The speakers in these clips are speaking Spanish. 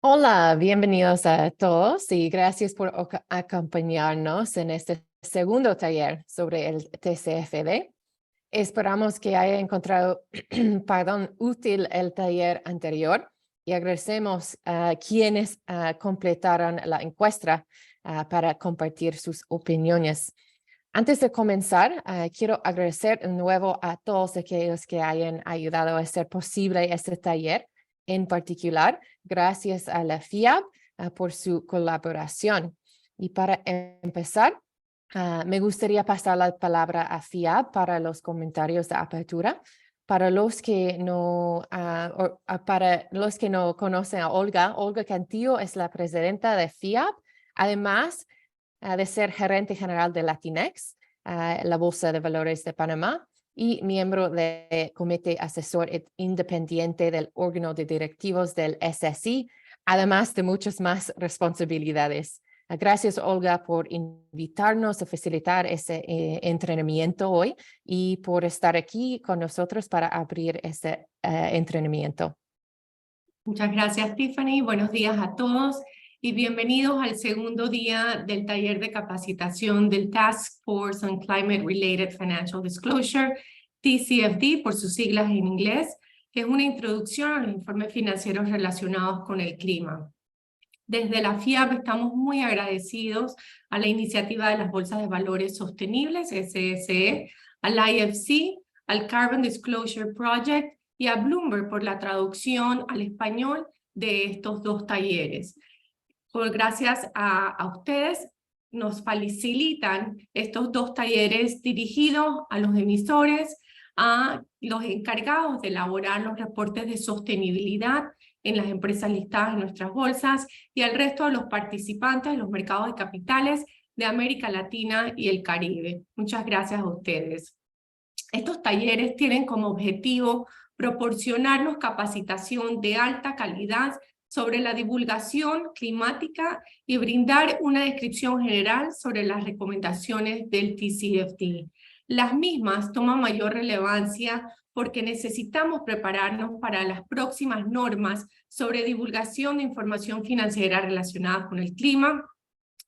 Hola, bienvenidos a todos y gracias por acompañarnos en este segundo taller sobre el TCFD. Esperamos que haya encontrado útil el taller anterior y agradecemos a quienes completaron la encuesta para compartir sus opiniones. Antes de comenzar, quiero agradecer de nuevo a todos aquellos que hayan ayudado a hacer posible este taller. En particular, gracias a la FIAB por su colaboración. Y para empezar, me gustaría pasar la palabra a FIAB para los comentarios de apertura. Para los que no conocen a Olga Cantillo es la presidenta de FIAB. Además, de ser gerente general de Latinex, la Bolsa de Valores de Panamá, y miembro del Comité Asesor Independiente del órgano de directivos del SSI, además de muchas más responsabilidades. Gracias, Olga, por invitarnos a facilitar ese entrenamiento hoy y por estar aquí con nosotros para abrir este entrenamiento. Muchas gracias, Tiffany. Buenos días a todos y bienvenidos al segundo día del taller de capacitación del Task Force on Climate Related Financial Disclosure, TCFD, por sus siglas en inglés, que es una introducción a los informes financieros relacionados con el clima. Desde la FIAB estamos muy agradecidos a la iniciativa de las Bolsas de Valores Sostenibles, SSE, al IFC, al Carbon Disclosure Project y a Bloomberg por la traducción al español de estos dos talleres. Gracias a ustedes nos facilitan estos dos talleres dirigidos a los emisores, a los encargados de elaborar los reportes de sostenibilidad en las empresas listadas en nuestras bolsas y al resto de los participantes de los mercados de capitales de América Latina y el Caribe. Muchas gracias a ustedes. Estos talleres tienen como objetivo proporcionarnos capacitación de alta calidad sobre la divulgación climática y brindar una descripción general sobre las recomendaciones del TCFD. Las mismas toman mayor relevancia porque necesitamos prepararnos para las próximas normas sobre divulgación de información financiera relacionada con el clima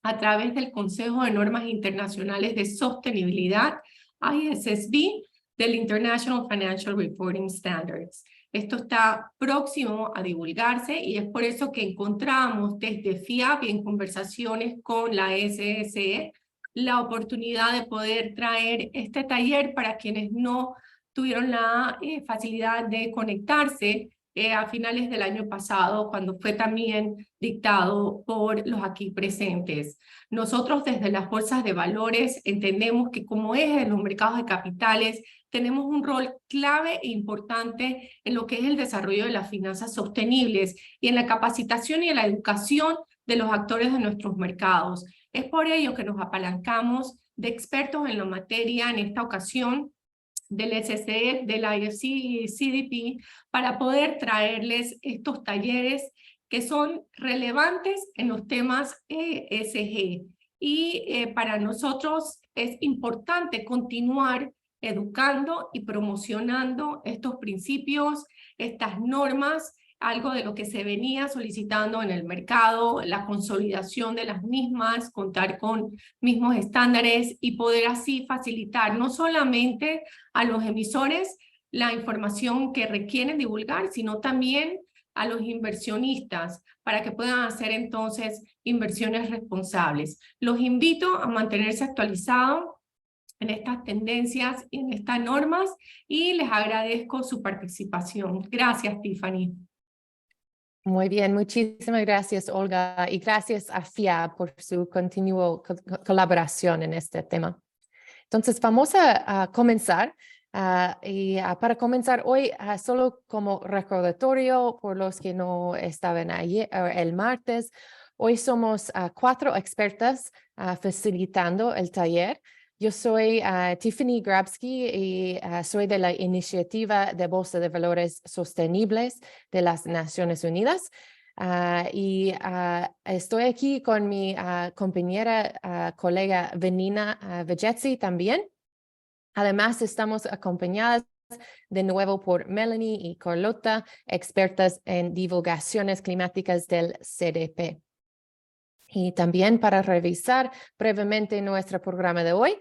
a través del Consejo de Normas Internacionales de Sostenibilidad, ISSB, del International Financial Reporting Standards. Esto está próximo a divulgarse y es por eso que encontramos desde FIAB y en conversaciones con la SSE la oportunidad de poder traer este taller para quienes no tuvieron la facilidad de conectarse a finales del año pasado, cuando fue también dictado por los aquí presentes. Nosotros desde las bolsas de valores entendemos que como eje de los mercados de capitales tenemos un rol clave e importante en lo que es el desarrollo de las finanzas sostenibles y en la capacitación y en la educación de los actores de nuestros mercados. Es por ello que nos apalancamos de expertos en la materia en esta ocasión, del SSE, del IFC y CDP, para poder traerles estos talleres que son relevantes en los temas ESG. Y para nosotros es importante continuar educando y promocionando estos principios, estas normas, algo de lo que se venía solicitando en el mercado, la consolidación de las mismas, contar con mismos estándares y poder así facilitar no solamente a los emisores la información que requieren divulgar, sino también a los inversionistas para que puedan hacer entonces inversiones responsables. Los invito a mantenerse actualizados en estas tendencias y en estas normas y les agradezco su participación. Gracias, Tiffany. Muy bien, muchísimas gracias, Olga, y gracias a FIA por su continua colaboración en este tema. Entonces, vamos a comenzar. Para comenzar hoy, solo como recordatorio por los que no estaban ayer, el martes, hoy somos 4 expertas facilitando el taller. Yo soy Tiffany Grabsky y soy de la Iniciativa de Bolsa de Valores Sostenibles de las Naciones Unidas. Estoy aquí con mi compañera, colega Vanina Vegetzi también. Además, estamos acompañadas de nuevo por Melanie y Carlota, expertas en divulgaciones climáticas del CDP. Y también para revisar brevemente nuestro programa de hoy,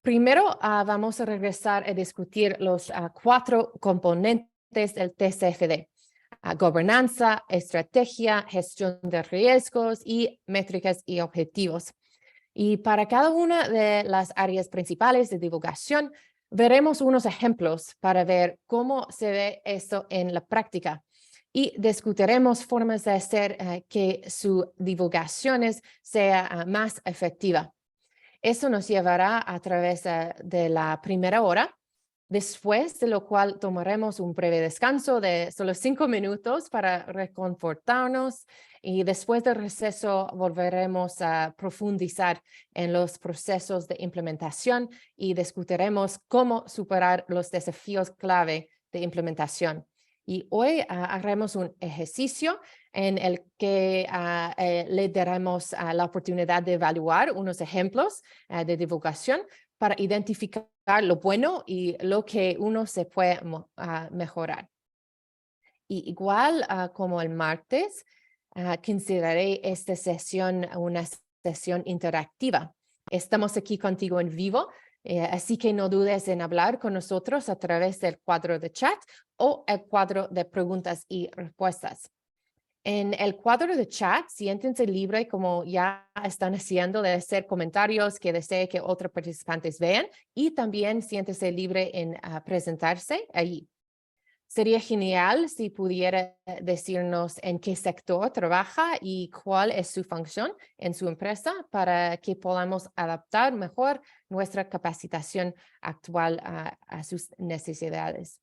primero vamos a regresar a discutir los 4 componentes del TCFD. Gobernanza, estrategia, gestión de riesgos y métricas y objetivos. Y para cada una de las áreas principales de divulgación, veremos unos ejemplos para ver cómo se ve esto en la práctica. Y discutiremos formas de hacer que su divulgación sea más efectiva. Eso nos llevará a través de la primera hora, después de lo cual tomaremos un breve descanso de solo 5 minutos para reconfortarnos y después del receso volveremos a profundizar en los procesos de implementación y discutiremos cómo superar los desafíos clave de implementación. Y hoy haremos un ejercicio en el que le daremos la oportunidad de evaluar unos ejemplos de divulgación para identificar lo bueno y lo que uno se puede mejorar. Y igual como el martes, consideraré esta sesión una sesión interactiva. Estamos aquí contigo en vivo, así que no dudes en hablar con nosotros a través del cuadro de chat o el cuadro de preguntas y respuestas. En el cuadro de chat, siéntense libre, como ya están haciendo, de hacer comentarios que desee que otros participantes vean y también siéntese libre en presentarse allí. Sería genial si pudiera decirnos en qué sector trabaja y cuál es su función en su empresa para que podamos adaptar mejor nuestra capacitación actual a sus necesidades.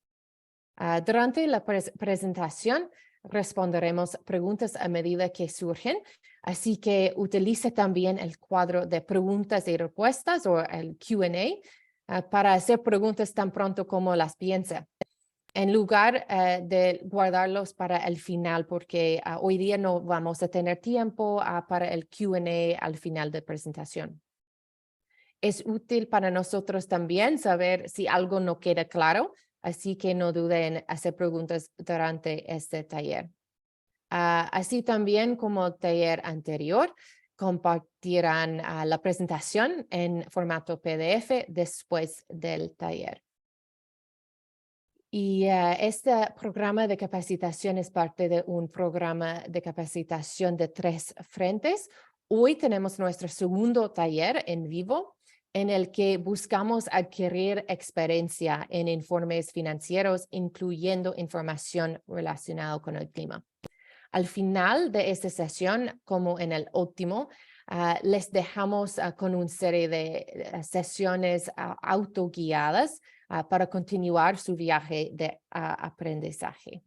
Durante la presentación, responderemos preguntas a medida que surgen, así que utilice también el cuadro de preguntas y respuestas o el Q&A para hacer preguntas tan pronto como las piense, en lugar de guardarlos para el final, porque hoy día no vamos a tener tiempo para el Q&A al final de presentación. Es útil para nosotros también saber si algo no queda claro, así que no duden en hacer preguntas durante este taller. Así también como el taller anterior, compartirán la presentación en formato PDF después del taller. Y este programa de capacitación es parte de un programa de capacitación de 3 frentes. Hoy tenemos nuestro segundo taller en vivo, en el que buscamos adquirir experiencia en informes financieros, incluyendo información relacionada con el clima. Al final de esta sesión, como en el último, les dejamos con una serie de sesiones autoguiadas para continuar su viaje de aprendizaje.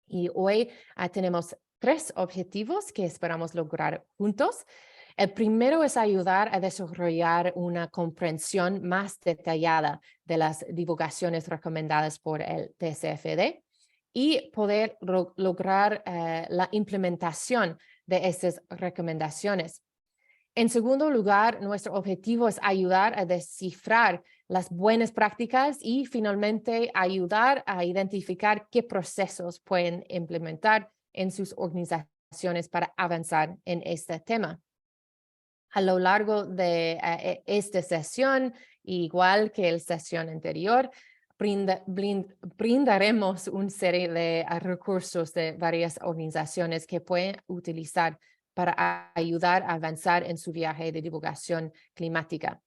Y hoy tenemos 3 objetivos que esperamos lograr juntos. El primero es ayudar a desarrollar una comprensión más detallada de las divulgaciones recomendadas por el TCFD y poder lograr la implementación de estas recomendaciones. En segundo lugar, nuestro objetivo es ayudar a descifrar las buenas prácticas y finalmente ayudar a identificar qué procesos pueden implementar en sus organizaciones para avanzar en este tema. A lo largo de esta sesión, igual que la sesión anterior, brindaremos una serie de recursos de varias organizaciones que pueden utilizar para ayudar a avanzar en su viaje de divulgación climática.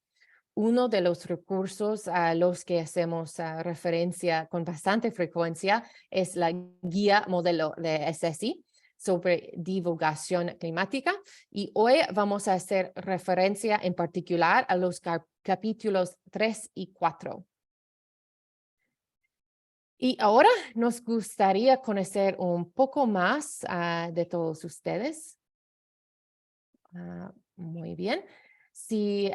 Uno de los recursos a los que hacemos referencia con bastante frecuencia es la guía modelo de SSI sobre divulgación climática, y hoy vamos a hacer referencia en particular a los capítulos 3 y 4. Y ahora nos gustaría conocer un poco más de todos ustedes. Muy bien. Si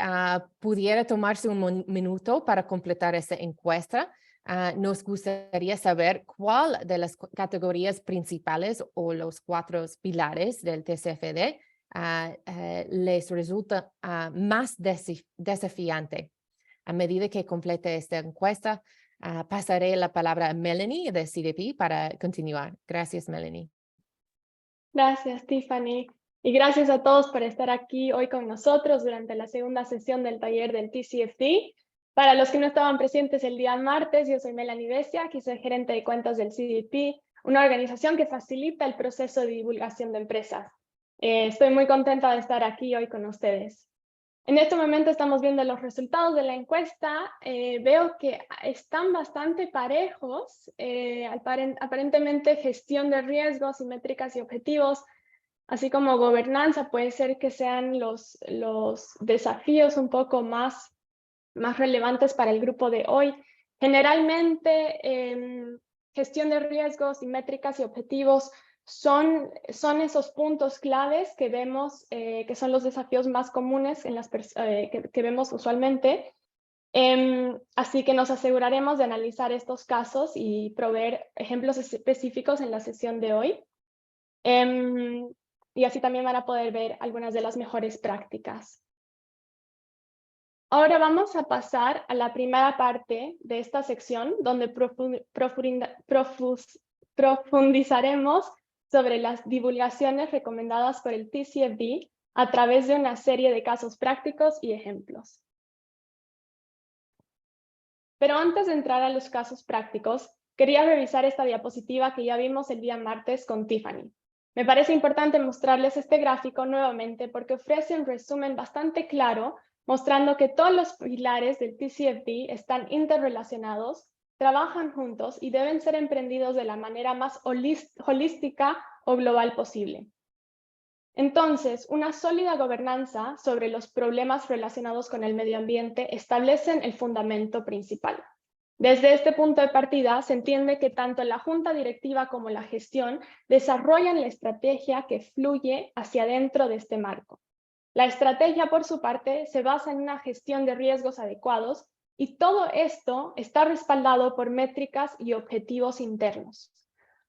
pudiera tomarse un minuto para completar esa encuesta, nos gustaría saber cuál de las categorías principales o los 4 pilares del TCFD les resulta más desafiante. A medida que complete esta encuesta, Pasaré la palabra a Melanie de CDP para continuar. Gracias, Melanie. Gracias, Tiffany. Y gracias a todos por estar aquí hoy con nosotros durante la segunda sesión del taller del TCFD. Para los que no estaban presentes el día martes, yo soy Melanie Besia, aquí soy gerente de cuentas del CDP, una organización que facilita el proceso de divulgación de empresas. Estoy muy contenta de estar aquí hoy con ustedes. En este momento estamos viendo los resultados de la encuesta. Veo que están bastante parejos. Aparentemente gestión de riesgos y métricas y objetivos, así como gobernanza, puede ser que sean los desafíos un poco más relevantes para el grupo de hoy. Generalmente, gestión de riesgos y métricas y objetivos son esos puntos claves que vemos, que son los desafíos más comunes en que vemos usualmente. Así que nos aseguraremos de analizar estos casos y proveer ejemplos específicos en la sesión de hoy. Y así también van a poder ver algunas de las mejores prácticas. Ahora vamos a pasar a la primera parte de esta sección, donde profundizaremos sobre las divulgaciones recomendadas por el TCFD a través de una serie de casos prácticos y ejemplos. Pero antes de entrar a los casos prácticos, quería revisar esta diapositiva que ya vimos el día martes con Tiffany. Me parece importante mostrarles este gráfico nuevamente porque ofrece un resumen bastante claro, mostrando que todos los pilares del TCFD están interrelacionados, trabajan juntos y deben ser emprendidos de la manera más holística o global posible. Entonces, una sólida gobernanza sobre los problemas relacionados con el medio ambiente establecen el fundamento principal. Desde este punto de partida, se entiende que tanto la junta directiva como la gestión desarrollan la estrategia que fluye hacia adentro de este marco. La estrategia, por su parte, se basa en una gestión de riesgos adecuados y todo esto está respaldado por métricas y objetivos internos.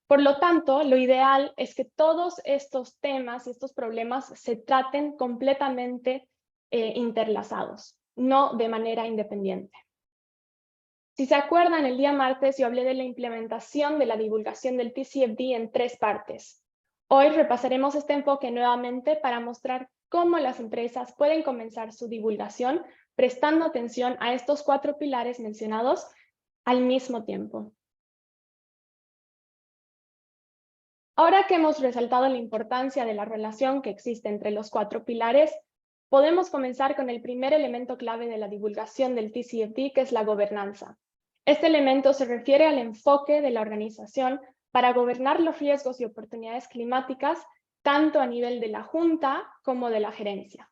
Por lo tanto, lo ideal es que todos estos temas y estos problemas se traten completamente interlazados, no de manera independiente. Si se acuerdan, el día martes yo hablé de la implementación de la divulgación del TCFD en 3 partes. Hoy repasaremos este enfoque nuevamente para mostrar cómo las empresas pueden comenzar su divulgación prestando atención a estos 4 pilares mencionados al mismo tiempo. Ahora que hemos resaltado la importancia de la relación que existe entre los 4 pilares, podemos comenzar con el primer elemento clave de la divulgación del TCFD, que es la gobernanza. Este elemento se refiere al enfoque de la organización para gobernar los riesgos y oportunidades climáticas, tanto a nivel de la junta como de la gerencia.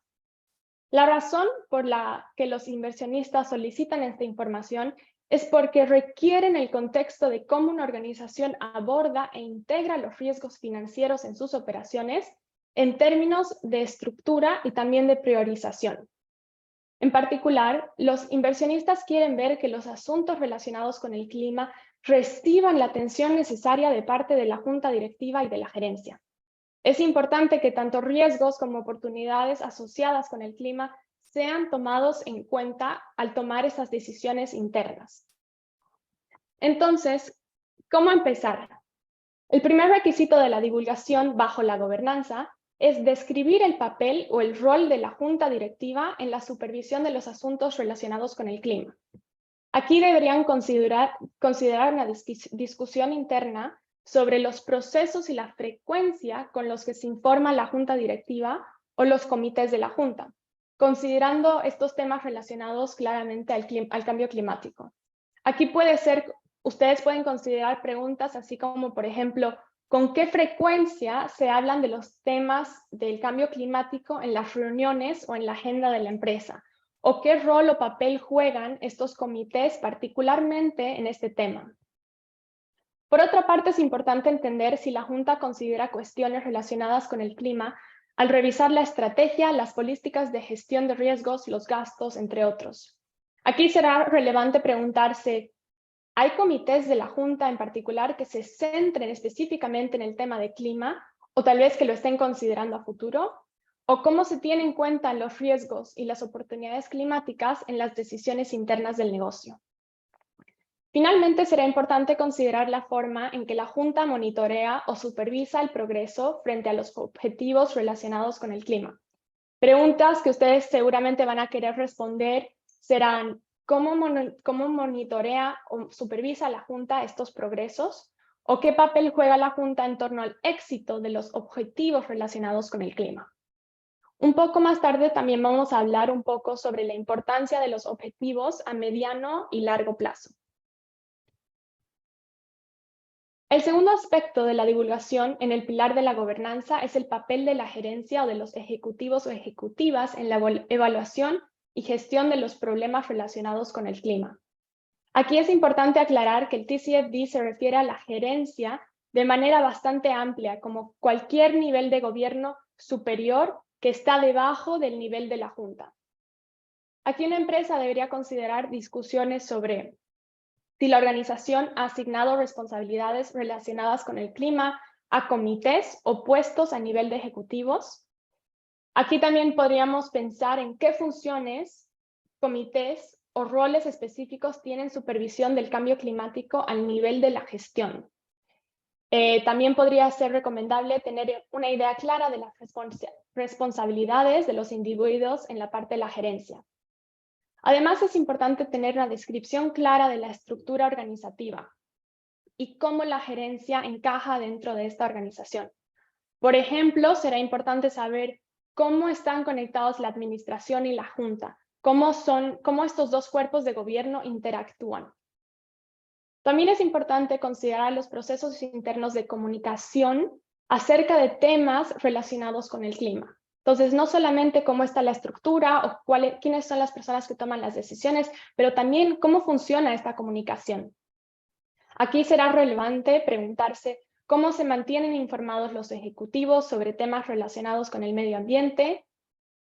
La razón por la que los inversionistas solicitan esta información es porque requieren el contexto de cómo una organización aborda e integra los riesgos financieros en sus operaciones en términos de estructura y también de priorización. En particular, los inversionistas quieren ver que los asuntos relacionados con el clima reciban la atención necesaria de parte de la junta directiva y de la gerencia. Es importante que tanto riesgos como oportunidades asociadas con el clima sean tomados en cuenta al tomar esas decisiones internas. Entonces, ¿cómo empezar? El primer requisito de la divulgación bajo la gobernanza es describir el papel o el rol de la junta directiva en la supervisión de los asuntos relacionados con el clima. Aquí deberían considerar una discusión interna sobre los procesos y la frecuencia con los que se informa la junta directiva o los comités de la junta, considerando estos temas relacionados claramente al cambio climático. Aquí ustedes pueden considerar preguntas así como, por ejemplo, ¿con qué frecuencia se hablan de los temas del cambio climático en las reuniones o en la agenda de la empresa? ¿O qué rol o papel juegan estos comités particularmente en este tema? Por otra parte, es importante entender si la Junta considera cuestiones relacionadas con el clima al revisar la estrategia, las políticas de gestión de riesgos, los gastos, entre otros. Aquí será relevante preguntarse, ¿hay comités de la Junta en particular que se centren específicamente en el tema de clima o tal vez que lo estén considerando a futuro? ¿O cómo se tienen en cuenta los riesgos y las oportunidades climáticas en las decisiones internas del negocio? Finalmente, será importante considerar la forma en que la Junta monitorea o supervisa el progreso frente a los objetivos relacionados con el clima. Preguntas que ustedes seguramente van a querer responder serán: ¿cómo monitorea o supervisa la Junta estos progresos? ¿O qué papel juega la Junta en torno al éxito de los objetivos relacionados con el clima? Un poco más tarde también vamos a hablar un poco sobre la importancia de los objetivos a mediano y largo plazo. El segundo aspecto de la divulgación en el pilar de la gobernanza es el papel de la gerencia o de los ejecutivos o ejecutivas en la evaluación y gestión de los problemas relacionados con el clima. Aquí es importante aclarar que el TCFD se refiere a la gerencia de manera bastante amplia, como cualquier nivel de gobierno superior que está debajo del nivel de la Junta. Aquí una empresa debería considerar discusiones sobre si la organización ha asignado responsabilidades relacionadas con el clima a comités o puestos a nivel de ejecutivos. Aquí también podríamos pensar en qué funciones, comités o roles específicos tienen supervisión del cambio climático al nivel de la gestión. También podría ser recomendable tener una idea clara de las responsabilidades de los individuos en la parte de la gerencia. Además, es importante tener una descripción clara de la estructura organizativa y cómo la gerencia encaja dentro de esta organización. Por ejemplo, será importante saber cómo están conectados la administración y la junta, cómo estos dos cuerpos de gobierno interactúan. También es importante considerar los procesos internos de comunicación acerca de temas relacionados con el clima. Entonces, no solamente cómo está la estructura o quiénes son las personas que toman las decisiones, pero también cómo funciona esta comunicación. Aquí será relevante preguntarse cómo se mantienen informados los ejecutivos sobre temas relacionados con el medio ambiente,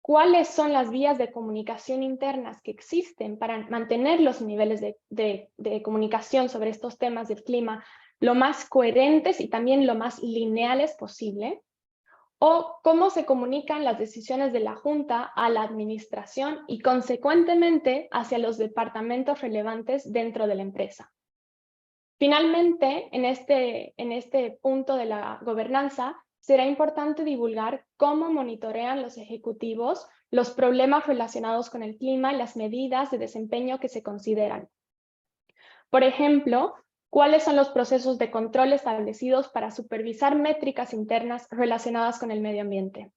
cuáles son las vías de comunicación internas que existen para mantener los niveles de comunicación sobre estos temas del clima lo más coherentes y también lo más lineales posible, o cómo se comunican las decisiones de la Junta a la administración y consecuentemente hacia los departamentos relevantes dentro de la empresa. Finalmente, en este punto de la gobernanza, será importante divulgar cómo monitorean los ejecutivos los problemas relacionados con el clima y las medidas de desempeño que se consideran. Por ejemplo, ¿cuáles son los procesos de control establecidos para supervisar métricas internas relacionadas con el medio ambiente?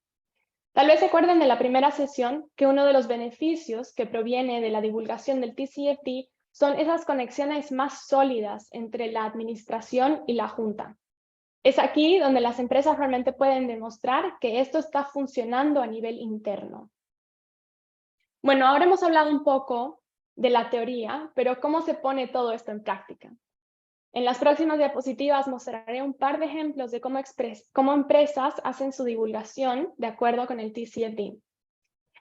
Tal vez se acuerden de la primera sesión que uno de los beneficios que proviene de la divulgación del TCFD son esas conexiones más sólidas entre la administración y la junta. Es aquí donde las empresas realmente pueden demostrar que esto está funcionando a nivel interno. Bueno, ahora hemos hablado un poco de la teoría, pero ¿cómo se pone todo esto en práctica? En las próximas diapositivas mostraré un par de ejemplos de cómo empresas hacen su divulgación de acuerdo con el TCFD.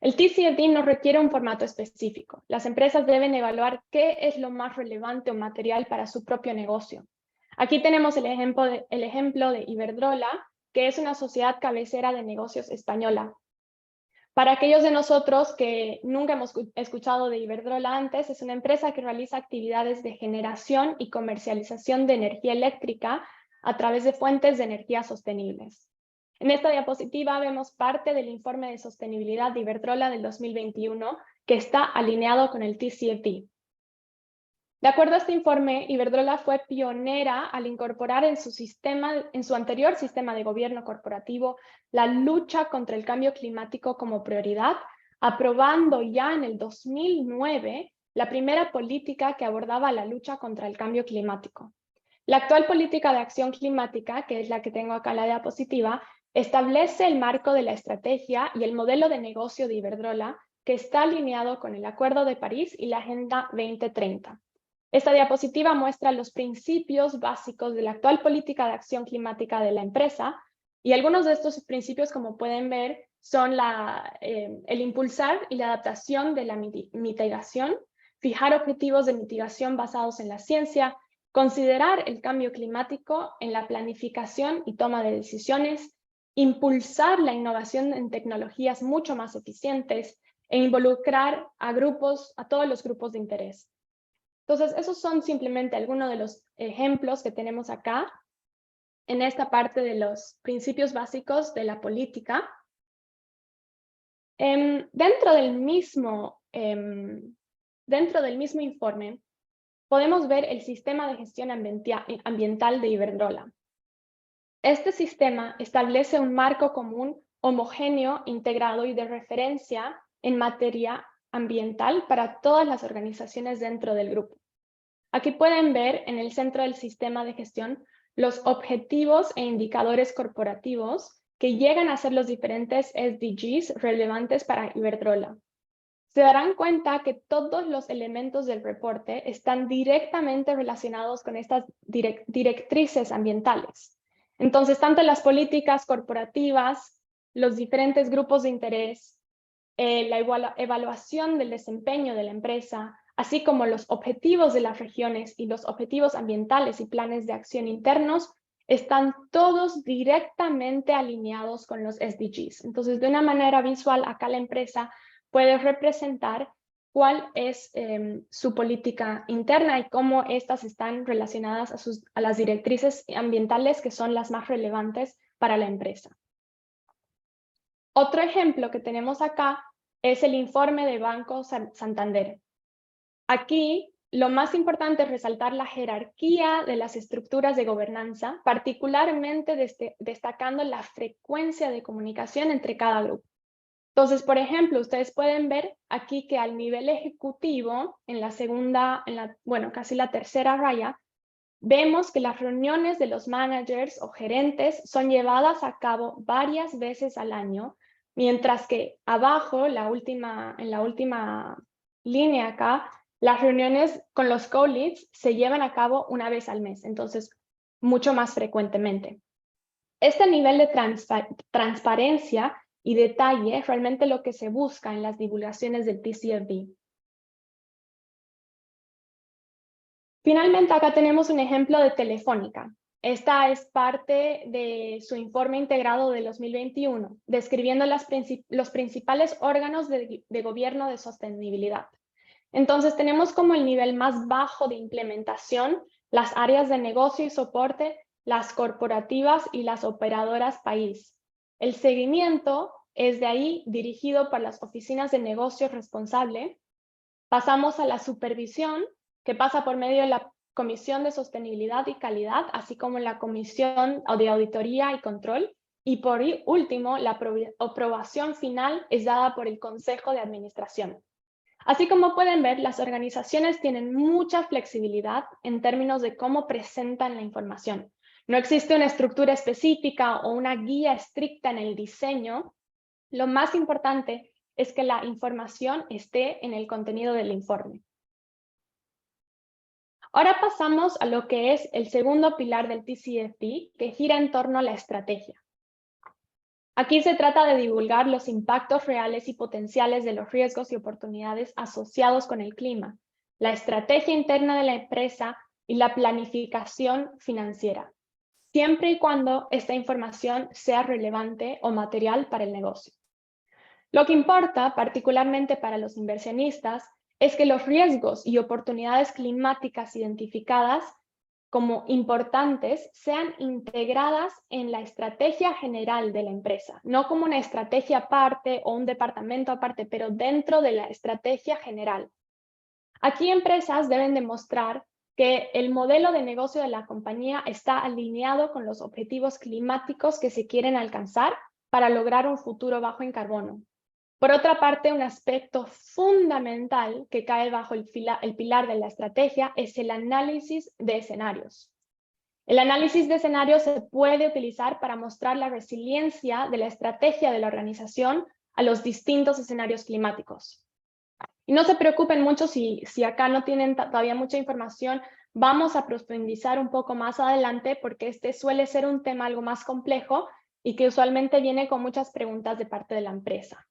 El TCFD no requiere un formato específico. Las empresas deben evaluar qué es lo más relevante o material para su propio negocio. Aquí tenemos el ejemplo de Iberdrola, que es una sociedad cabecera de negocios española. Para aquellos de nosotros que nunca hemos escuchado de Iberdrola antes, es una empresa que realiza actividades de generación y comercialización de energía eléctrica a través de fuentes de energía sostenibles. En esta diapositiva vemos parte del informe de sostenibilidad de Iberdrola del 2021 que está alineado con el TCFD. De acuerdo a este informe, Iberdrola fue pionera al incorporar en su anterior sistema de gobierno corporativo la lucha contra el cambio climático como prioridad, aprobando ya en el 2009 la primera política que abordaba la lucha contra el cambio climático. La actual política de acción climática, que es la que tengo acá en la diapositiva, establece el marco de la estrategia y el modelo de negocio de Iberdrola, que está alineado con el Acuerdo de París y la Agenda 2030. Esta diapositiva muestra los principios básicos de la actual política de acción climática de la empresa, y algunos de estos principios, como pueden ver, son el impulsar y la adaptación de la mitigación, fijar objetivos de mitigación basados en la ciencia, considerar el cambio climático en la planificación y toma de decisiones, impulsar la innovación en tecnologías mucho más eficientes e involucrar a todos los grupos de interés. Entonces, esos son simplemente algunos de los ejemplos que tenemos acá en esta parte de los principios básicos de la política. Dentro del mismo informe, podemos ver el sistema de gestión ambiental de Iberdrola. Este sistema establece un marco común, homogéneo, integrado y de referencia en materia ambiental para todas las organizaciones dentro del grupo. Aquí pueden ver en el centro del sistema de gestión los objetivos e indicadores corporativos que llegan a ser los diferentes SDGs relevantes para Iberdrola. Se darán cuenta que todos los elementos del reporte están directamente relacionados con estas directrices ambientales. Entonces, tanto las políticas corporativas, los diferentes grupos de interés, la evaluación del desempeño de la empresa, así como los objetivos de las regiones y los objetivos ambientales y planes de acción internos, están todos directamente alineados con los SDGs. Entonces, de una manera visual, acá la empresa puede representar cuál es su política interna y cómo estas están relacionadas a las directrices ambientales que son las más relevantes para la empresa. Otro ejemplo que tenemos acá es el informe de Banco Santander. Aquí, lo más importante es resaltar la jerarquía de las estructuras de gobernanza, particularmente destacando la frecuencia de comunicación entre cada grupo. Entonces, por ejemplo, ustedes pueden ver aquí que al nivel ejecutivo, en la segunda, casi la tercera raya, vemos que las reuniones de los managers o gerentes son llevadas a cabo varias veces al año, mientras que abajo, en la última línea acá, las reuniones con los co-leads se llevan a cabo una vez al mes, entonces mucho más frecuentemente. Este nivel de transparencia y detalle es realmente lo que se busca en las divulgaciones del TCFD. Finalmente, acá tenemos un ejemplo de Telefónica. Esta es parte de su informe integrado de 2021, describiendo los principales órganos de gobierno de sostenibilidad. Entonces, tenemos como el nivel más bajo de implementación las áreas de negocio y soporte, las corporativas y las operadoras país. El seguimiento es de ahí dirigido por las oficinas de negocio responsable. Pasamos a la supervisión, que pasa por medio de la Comisión de Sostenibilidad y Calidad, así como la Comisión de Auditoría y Control. Y por último, la aprobación final es dada por el Consejo de Administración. Así como pueden ver, las organizaciones tienen mucha flexibilidad en términos de cómo presentan la información. No existe una estructura específica o una guía estricta en el diseño. Lo más importante es que la información esté en el contenido del informe. Ahora pasamos a lo que es el segundo pilar del TCFD, que gira en torno a la estrategia. Aquí se trata de divulgar los impactos reales y potenciales de los riesgos y oportunidades asociados con el clima, la estrategia interna de la empresa y la planificación financiera, siempre y cuando esta información sea relevante o material para el negocio. Lo que importa, particularmente para los inversionistas, es que los riesgos y oportunidades climáticas identificadas como importantes sean integradas en la estrategia general de la empresa, no como una estrategia aparte o un departamento aparte, pero dentro de la estrategia general. Aquí empresas deben demostrar que el modelo de negocio de la compañía está alineado con los objetivos climáticos que se quieren alcanzar para lograr un futuro bajo en carbono. Por otra parte, un aspecto fundamental que cae bajo el pilar de la estrategia es el análisis de escenarios. El análisis de escenarios se puede utilizar para mostrar la resiliencia de la estrategia de la organización a los distintos escenarios climáticos. Y no se preocupen mucho si acá no tienen todavía mucha información, vamos a profundizar un poco más adelante porque este suele ser un tema algo más complejo y que usualmente viene con muchas preguntas de parte de la empresa.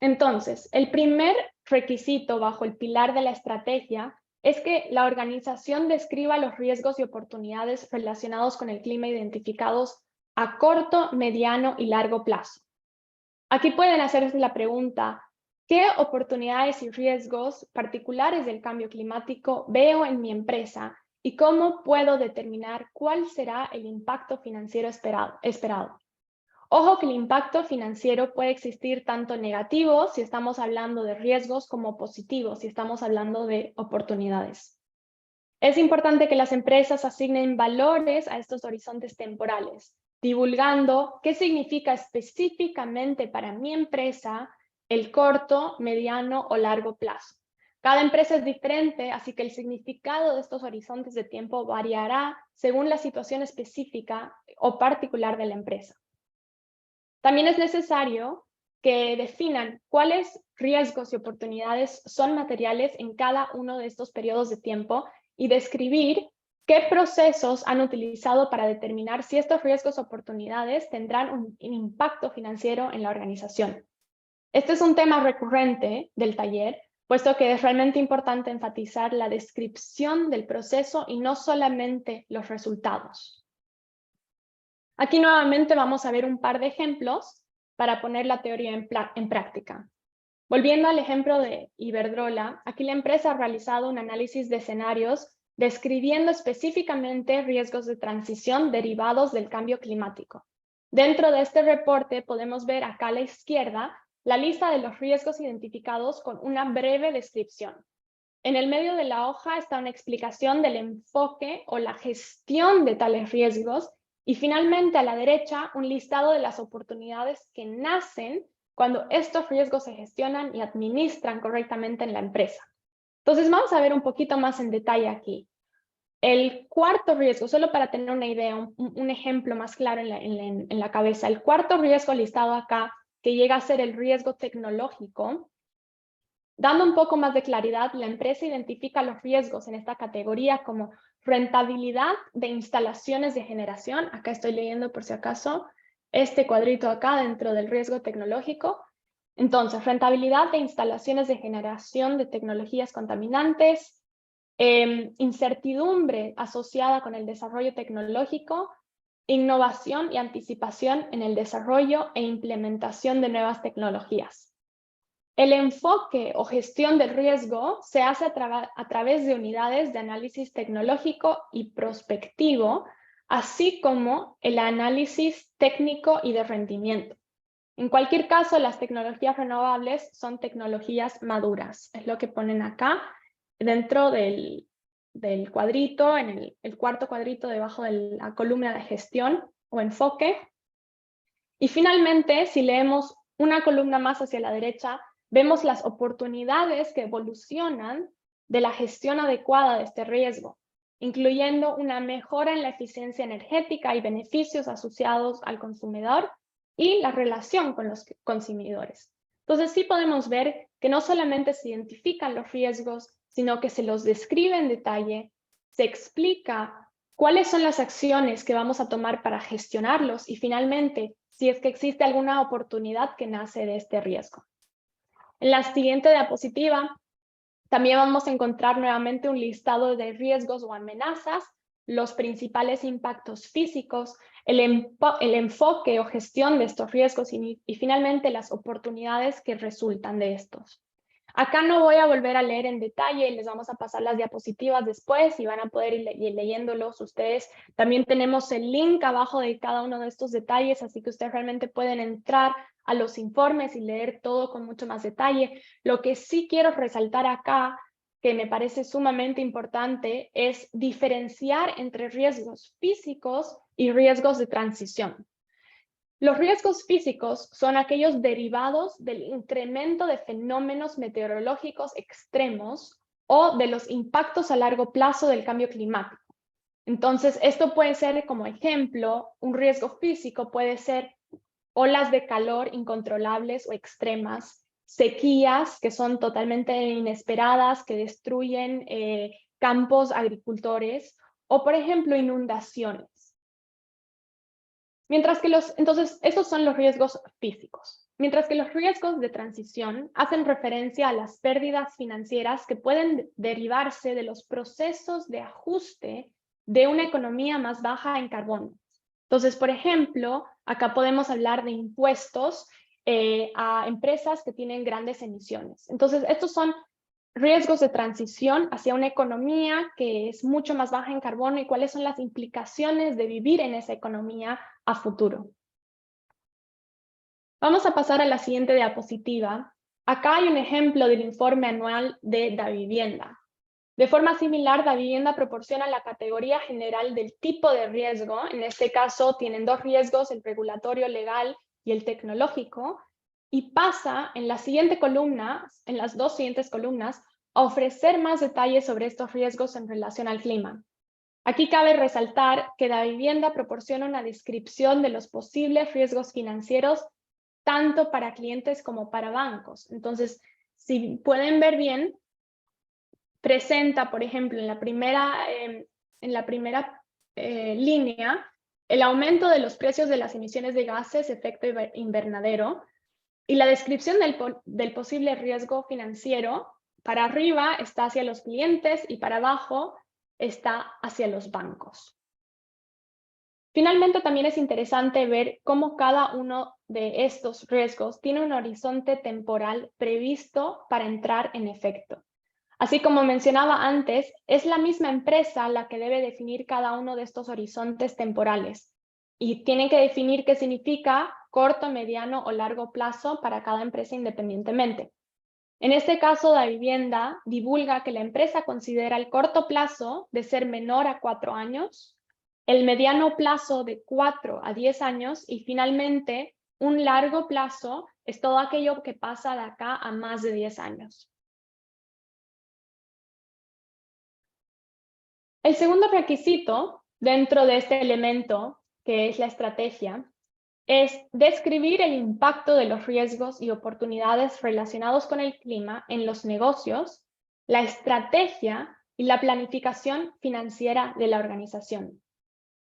Entonces, el primer requisito bajo el pilar de la estrategia es que la organización describa los riesgos y oportunidades relacionados con el clima identificados a corto, mediano y largo plazo. Aquí pueden hacerse la pregunta, ¿Qué oportunidades y riesgos particulares del cambio climático veo en mi empresa y cómo puedo determinar cuál será el impacto financiero esperado? Ojo que el impacto financiero puede existir tanto negativo si estamos hablando de riesgos como positivo si estamos hablando de oportunidades. Es importante que las empresas asignen valores a estos horizontes temporales, divulgando qué significa específicamente para mi empresa el corto, mediano o largo plazo. Cada empresa es diferente, así que el significado de estos horizontes de tiempo variará según la situación específica o particular de la empresa. También es necesario que definan cuáles riesgos y oportunidades son materiales en cada uno de estos periodos de tiempo y describir qué procesos han utilizado para determinar si estos riesgos o oportunidades tendrán un impacto financiero en la organización. Este es un tema recurrente del taller, puesto que es realmente importante enfatizar la descripción del proceso y no solamente los resultados. Aquí nuevamente vamos a ver un par de ejemplos para poner la teoría en práctica. Volviendo al ejemplo de Iberdrola, aquí la empresa ha realizado un análisis de escenarios describiendo específicamente riesgos de transición derivados del cambio climático. Dentro de este reporte podemos ver acá a la izquierda la lista de los riesgos identificados con una breve descripción. En el medio de la hoja está una explicación del enfoque o la gestión de tales riesgos y finalmente a la derecha un listado de las oportunidades que nacen cuando estos riesgos se gestionan y administran correctamente en la empresa. Entonces vamos a ver un poquito más en detalle aquí. El cuarto riesgo, solo para tener una idea, un ejemplo más claro en la cabeza, el cuarto riesgo listado acá, que llega a ser el riesgo tecnológico. Dando un poco más de claridad, la empresa identifica los riesgos en esta categoría como rentabilidad de instalaciones de generación. Acá estoy leyendo por si acaso este cuadrito acá dentro del riesgo tecnológico. Entonces, rentabilidad de instalaciones de generación de tecnologías contaminantes, incertidumbre asociada con el desarrollo tecnológico, innovación y anticipación en el desarrollo e implementación de nuevas tecnologías. El enfoque o gestión del riesgo se hace a través de unidades de análisis tecnológico y prospectivo, así como el análisis técnico y de rendimiento. En cualquier caso, las tecnologías renovables son tecnologías maduras. Es lo que ponen acá dentro del cuadrito, en el cuarto cuadrito debajo de la columna de gestión o enfoque. Y finalmente, si leemos una columna más hacia la derecha, vemos las oportunidades que evolucionan de la gestión adecuada de este riesgo, incluyendo una mejora en la eficiencia energética y beneficios asociados al consumidor y la relación con los consumidores. Entonces sí podemos ver que no solamente se identifican los riesgos, sino que se los describe en detalle, se explica cuáles son las acciones que vamos a tomar para gestionarlos y finalmente si es que existe alguna oportunidad que nace de este riesgo. En la siguiente diapositiva también vamos a encontrar nuevamente un listado de riesgos o amenazas, los principales impactos físicos, el enfoque o gestión de estos riesgos y finalmente las oportunidades que resultan de estos. Acá no voy a volver a leer en detalle, les vamos a pasar las diapositivas después y van a poder ir leyéndolos ustedes. También tenemos el link abajo de cada uno de estos detalles, así que ustedes realmente pueden entrar a los informes y leer todo con mucho más detalle. Lo que sí quiero resaltar acá, que me parece sumamente importante, es diferenciar entre riesgos físicos y riesgos de transición. Los riesgos físicos son aquellos derivados del incremento de fenómenos meteorológicos extremos o de los impactos a largo plazo del cambio climático. Entonces, esto puede ser, como ejemplo, un riesgo físico puede ser olas de calor incontrolables o extremas, sequías que son totalmente inesperadas, que destruyen campos agricultores, o por ejemplo, inundaciones. Entonces, estos son los riesgos físicos. Mientras que los riesgos de transición hacen referencia a las pérdidas financieras que pueden derivarse de los procesos de ajuste de una economía más baja en carbono. Entonces, por ejemplo, acá podemos hablar de impuestos a empresas que tienen grandes emisiones. Entonces, estos son riesgos de transición hacia una economía que es mucho más baja en carbono y cuáles son las implicaciones de vivir en esa economía a futuro. Vamos a pasar a la siguiente diapositiva. Acá hay un ejemplo del informe anual de Davivienda. De forma similar, Davivienda proporciona la categoría general del tipo de riesgo. En este caso, tienen dos riesgos, el regulatorio legal y el tecnológico, y pasa en la siguiente columna, en las dos siguientes columnas, a ofrecer más detalles sobre estos riesgos en relación al clima. Aquí cabe resaltar que Davivienda proporciona una descripción de los posibles riesgos financieros tanto para clientes como para bancos. Entonces, si pueden ver bien, presenta, por ejemplo, en la primera línea, el aumento de los precios de las emisiones de gases de efecto invernadero y la descripción del posible riesgo financiero. Para arriba está hacia los clientes y para abajo está hacia los bancos. Finalmente, también es interesante ver cómo cada uno de estos riesgos tiene un horizonte temporal previsto para entrar en efecto. Así como mencionaba antes, es la misma empresa la que debe definir cada uno de estos horizontes temporales y tienen que definir qué significa corto, mediano o largo plazo para cada empresa independientemente. En este caso, Davivienda divulga que la empresa considera el corto plazo de ser menor a 4 años, el mediano plazo de 4 a 10 años y finalmente un largo plazo es todo aquello que pasa de acá a más de 10 años. El segundo requisito dentro de este elemento, que es la estrategia, es describir el impacto de los riesgos y oportunidades relacionados con el clima en los negocios, la estrategia y la planificación financiera de la organización.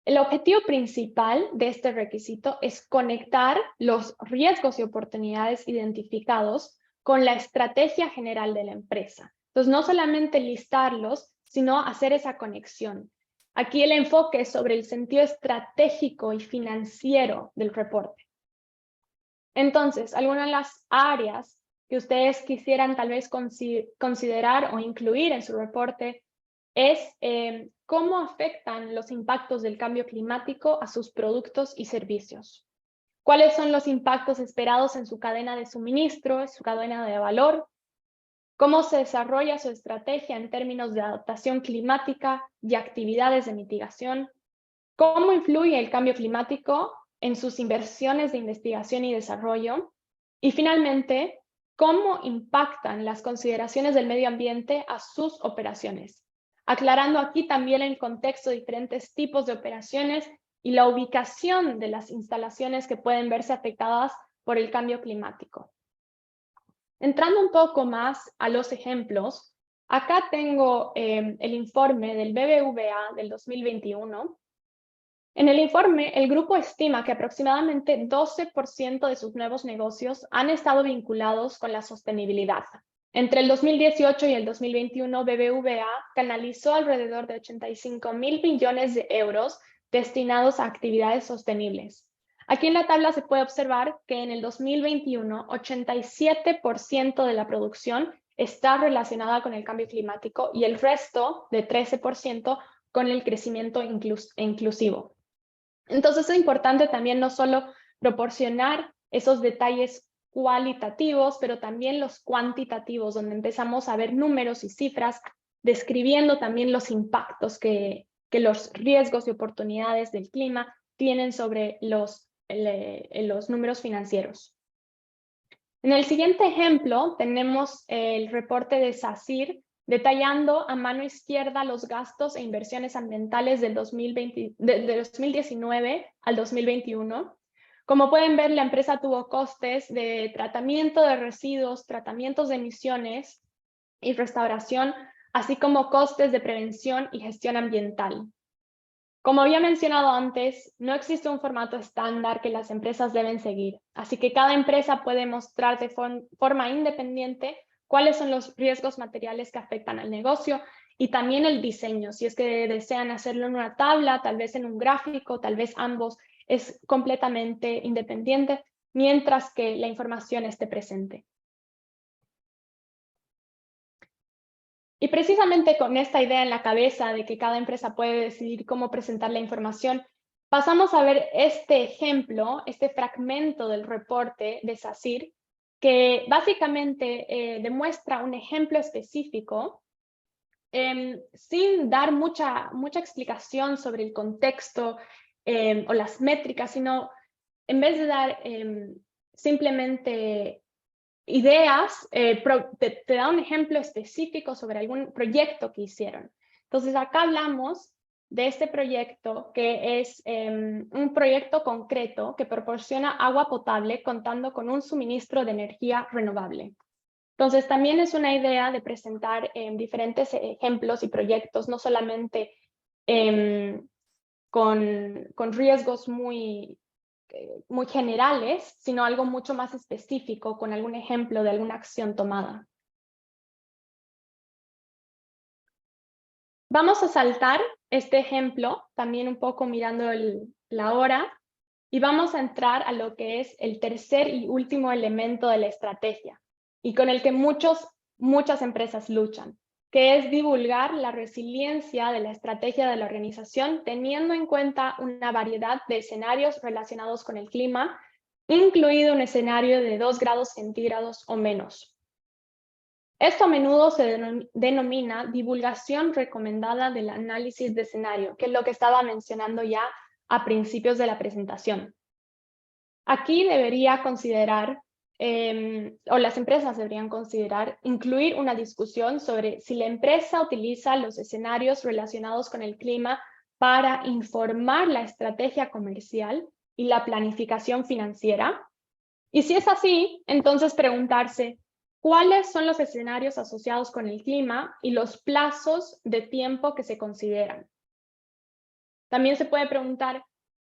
El objetivo principal de este requisito es conectar los riesgos y oportunidades identificados con la estrategia general de la empresa. Entonces, no solamente listarlos, sino hacer esa conexión. Aquí el enfoque es sobre el sentido estratégico y financiero del reporte. Entonces, algunas de las áreas que ustedes quisieran tal vez considerar o incluir en su reporte es cómo afectan los impactos del cambio climático a sus productos y servicios. ¿Cuáles son los impactos esperados en su cadena de suministro, en su cadena de valor? ¿Cómo se desarrolla su estrategia en términos de adaptación climática y actividades de mitigación? ¿Cómo influye el cambio climático en sus inversiones de investigación y desarrollo? Y finalmente, ¿cómo impactan las consideraciones del medio ambiente a sus operaciones? Aclarando aquí también el contexto de diferentes tipos de operaciones y la ubicación de las instalaciones que pueden verse afectadas por el cambio climático. Entrando un poco más a los ejemplos, acá tengo el informe del BBVA del 2021. En el informe, el grupo estima que aproximadamente 12% de sus nuevos negocios han estado vinculados con la sostenibilidad. Entre el 2018 y el 2021, BBVA canalizó alrededor de 85.000 millones de euros destinados a actividades sostenibles. Aquí en la tabla se puede observar que en el 2021, 87% de la producción está relacionada con el cambio climático y el resto de 13% con el crecimiento inclusivo. Entonces es importante también no solo proporcionar esos detalles cualitativos, pero también los cuantitativos, donde empezamos a ver números y cifras, describiendo también los impactos que los riesgos y oportunidades del clima tienen sobre los números financieros. En el siguiente ejemplo tenemos el reporte de SACIR, detallando a mano izquierda los gastos e inversiones ambientales del 2019 al 2021. Como pueden ver, la empresa tuvo costes de tratamiento de residuos, tratamientos de emisiones y restauración, así como costes de prevención y gestión ambiental. Como había mencionado antes, no existe un formato estándar que las empresas deben seguir, así que cada empresa puede mostrar de forma independiente cuáles son los riesgos materiales que afectan al negocio y también el diseño. Si es que desean hacerlo en una tabla, tal vez en un gráfico, tal vez ambos, es completamente independiente, mientras que la información esté presente. Y precisamente con esta idea en la cabeza de que cada empresa puede decidir cómo presentar la información, pasamos a ver este ejemplo, este fragmento del reporte de SACIR, que básicamente demuestra un ejemplo específico sin dar mucha explicación sobre el contexto o las métricas, sino en vez de dar simplemente ideas, te da un ejemplo específico sobre algún proyecto que hicieron. Entonces acá hablamos de este proyecto que es un proyecto concreto que proporciona agua potable contando con un suministro de energía renovable. Entonces también es una idea de presentar diferentes ejemplos y proyectos, no solamente con riesgos muy generales, sino algo mucho más específico con algún ejemplo de alguna acción tomada. Vamos a saltar este ejemplo, también un poco mirando la hora, y vamos a entrar a lo que es el tercer y último elemento de la estrategia, y con el que muchas empresas luchan, que es divulgar la resiliencia de la estrategia de la organización teniendo en cuenta una variedad de escenarios relacionados con el clima, incluido un escenario de 2 grados centígrados o menos. Esto a menudo se denomina divulgación recomendada del análisis de escenario, que es lo que estaba mencionando ya a principios de la presentación. Aquí debería considerar o las empresas deberían considerar incluir una discusión sobre si la empresa utiliza los escenarios relacionados con el clima para informar la estrategia comercial y la planificación financiera. Y si es así, entonces preguntarse cuáles son los escenarios asociados con el clima y los plazos de tiempo que se consideran. También se puede preguntar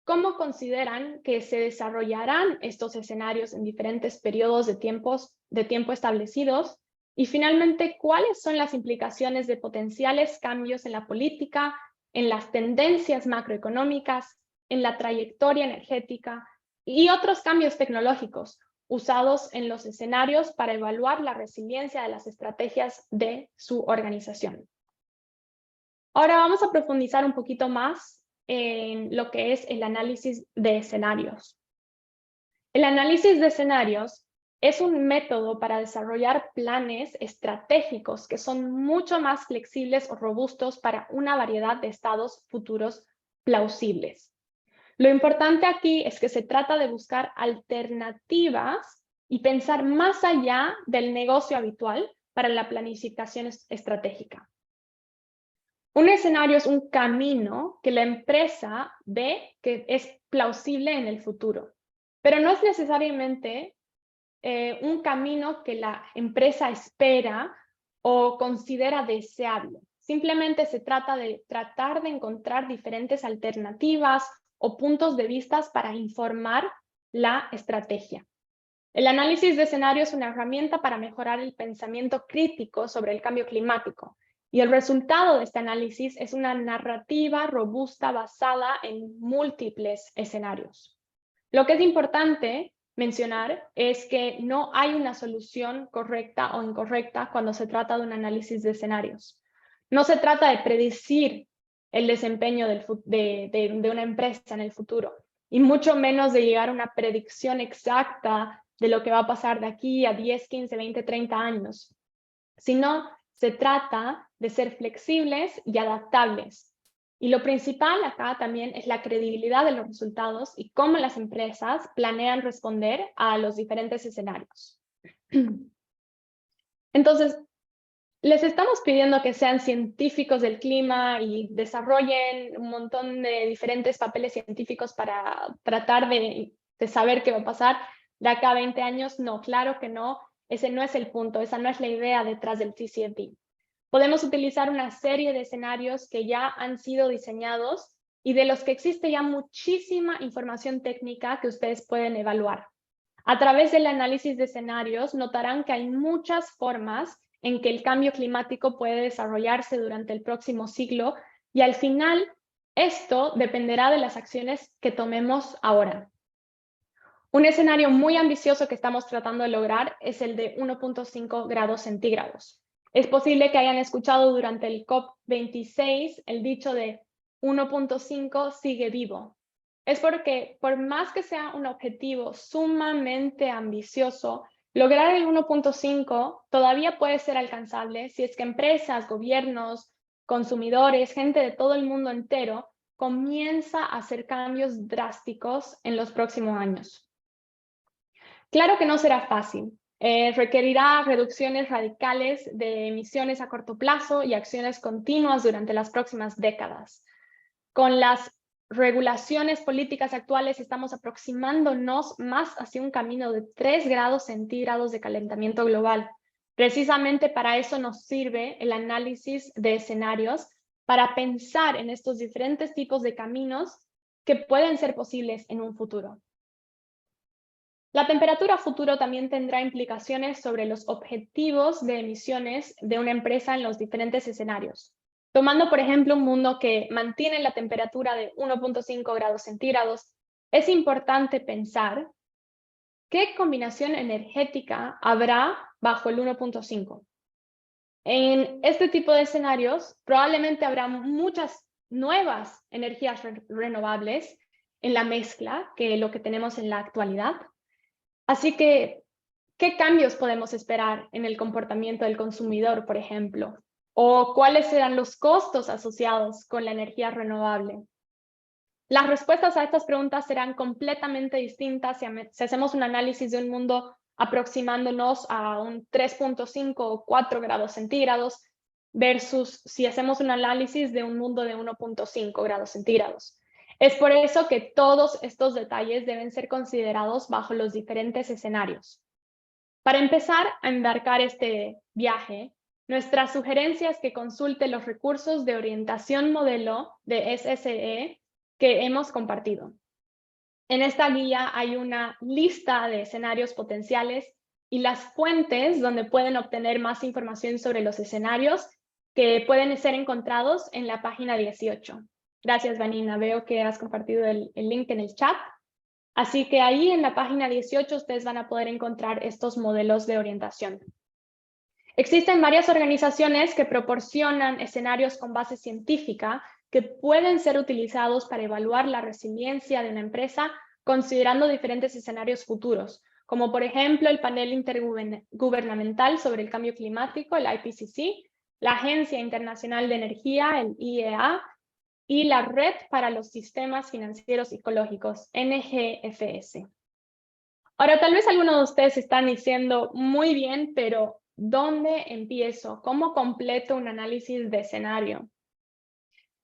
¿cómo consideran que se desarrollarán estos escenarios en diferentes periodos de tiempo establecidos? Y finalmente, ¿cuáles son las implicaciones de potenciales cambios en la política, en las tendencias macroeconómicas, en la trayectoria energética y otros cambios tecnológicos usados en los escenarios para evaluar la resiliencia de las estrategias de su organización? Ahora vamos a profundizar un poquito más en lo que es el análisis de escenarios. El análisis de escenarios es un método para desarrollar planes estratégicos que son mucho más flexibles o robustos para una variedad de estados futuros plausibles. Lo importante aquí es que se trata de buscar alternativas y pensar más allá del negocio habitual para la planificación estratégica. Un escenario es un camino que la empresa ve que es plausible en el futuro, pero no es necesariamente un camino que la empresa espera o considera deseable. Simplemente se trata de tratar de encontrar diferentes alternativas o puntos de vista para informar la estrategia. El análisis de escenario es una herramienta para mejorar el pensamiento crítico sobre el cambio climático. Y el resultado de este análisis es una narrativa robusta basada en múltiples escenarios. Lo que es importante mencionar es que no hay una solución correcta o incorrecta cuando se trata de un análisis de escenarios. No se trata de predecir el desempeño de una empresa en el futuro, y mucho menos de llegar a una predicción exacta de lo que va a pasar de aquí a 10, 15, 20, 30 años, sino se trata de ser flexibles y adaptables. Y lo principal acá también es la credibilidad de los resultados y cómo las empresas planean responder a los diferentes escenarios. Entonces, les estamos pidiendo que sean científicos del clima y desarrollen un montón de diferentes papeles científicos para tratar de saber qué va a pasar de acá a 20 años. No, claro que no. Ese no es el punto, esa no es la idea detrás del TCFD. Podemos utilizar una serie de escenarios que ya han sido diseñados y de los que existe ya muchísima información técnica que ustedes pueden evaluar. A través del análisis de escenarios notarán que hay muchas formas en que el cambio climático puede desarrollarse durante el próximo siglo y al final esto dependerá de las acciones que tomemos ahora. Un escenario muy ambicioso que estamos tratando de lograr es el de 1.5 grados centígrados. Es posible que hayan escuchado durante el COP26 el dicho de 1.5 sigue vivo. Es porque por más que sea un objetivo sumamente ambicioso, lograr el 1.5 todavía puede ser alcanzable si es que empresas, gobiernos, consumidores, gente de todo el mundo entero comienza a hacer cambios drásticos en los próximos años. Claro que no será fácil. Requerirá reducciones radicales de emisiones a corto plazo y acciones continuas durante las próximas décadas. Con las regulaciones políticas actuales estamos aproximándonos más hacia un camino de 3 grados centígrados de calentamiento global. Precisamente para eso nos sirve el análisis de escenarios, para pensar en estos diferentes tipos de caminos que pueden ser posibles en un futuro. La temperatura futuro también tendrá implicaciones sobre los objetivos de emisiones de una empresa en los diferentes escenarios. Tomando, por ejemplo, un mundo que mantiene la temperatura de 1.5 grados centígrados, es importante pensar qué combinación energética habrá bajo el 1.5. En este tipo de escenarios, probablemente habrá muchas nuevas energías renovables en la mezcla que lo que tenemos en la actualidad. Así que, ¿qué cambios podemos esperar en el comportamiento del consumidor, por ejemplo? ¿O cuáles serán los costos asociados con la energía renovable? Las respuestas a estas preguntas serán completamente distintas si hacemos un análisis de un mundo aproximándonos a un 3.5 o 4 grados centígrados versus si hacemos un análisis de un mundo de 1.5 grados centígrados. Es por eso que todos estos detalles deben ser considerados bajo los diferentes escenarios. Para empezar a embarcar este viaje, nuestra sugerencia es que consulte los recursos de orientación modelo de SSE que hemos compartido. En esta guía hay una lista de escenarios potenciales y las fuentes donde pueden obtener más información sobre los escenarios que pueden ser encontrados en la página 18. Gracias, Vanina. Veo que has compartido el link en el chat. Así que ahí en la página 18 ustedes van a poder encontrar estos modelos de orientación. Existen varias organizaciones que proporcionan escenarios con base científica que pueden ser utilizados para evaluar la resiliencia de una empresa considerando diferentes escenarios futuros, como por ejemplo el Panel Intergubernamental sobre el Cambio Climático, el IPCC, la Agencia Internacional de Energía, el IEA, y la Red para los Sistemas Financieros Ecológicos, NGFS. Ahora, tal vez algunos de ustedes están diciendo, muy bien, pero ¿dónde empiezo? ¿Cómo completo un análisis de escenario?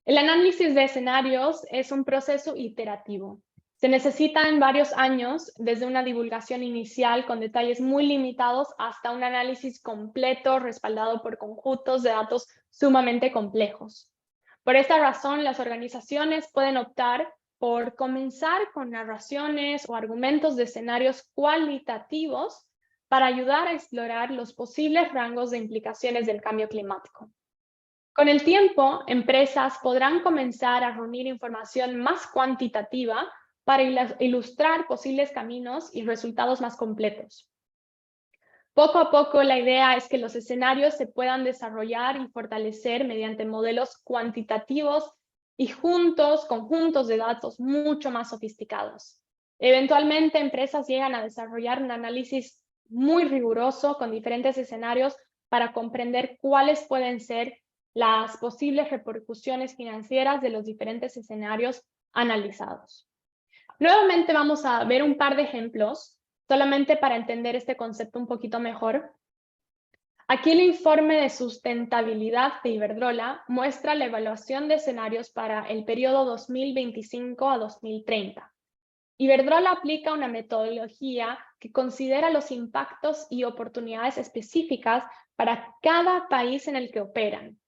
El análisis de escenarios es un proceso iterativo. Se necesitan varios años, desde una divulgación inicial con detalles muy limitados hasta un análisis completo respaldado por conjuntos de datos sumamente complejos. Por esta razón, las organizaciones pueden optar por comenzar con narraciones o argumentos de escenarios cualitativos para ayudar a explorar los posibles rangos de implicaciones del cambio climático. Con el tiempo, empresas podrán comenzar a reunir información más cuantitativa para ilustrar posibles caminos y resultados más completos. Poco a poco, la idea es que los escenarios se puedan desarrollar y fortalecer mediante modelos cuantitativos y conjuntos de datos mucho más sofisticados. Eventualmente, empresas llegan a desarrollar un análisis muy riguroso con diferentes escenarios para comprender cuáles pueden ser las posibles repercusiones financieras de los diferentes escenarios analizados. Nuevamente vamos a ver un par de ejemplos solamente para entender este concepto un poquito mejor. Aquí el informe de sustentabilidad de Iberdrola muestra la evaluación de escenarios para el periodo 2025 a 2030. Iberdrola aplica una metodología que considera los impactos y oportunidades específicas para cada país en el que operan.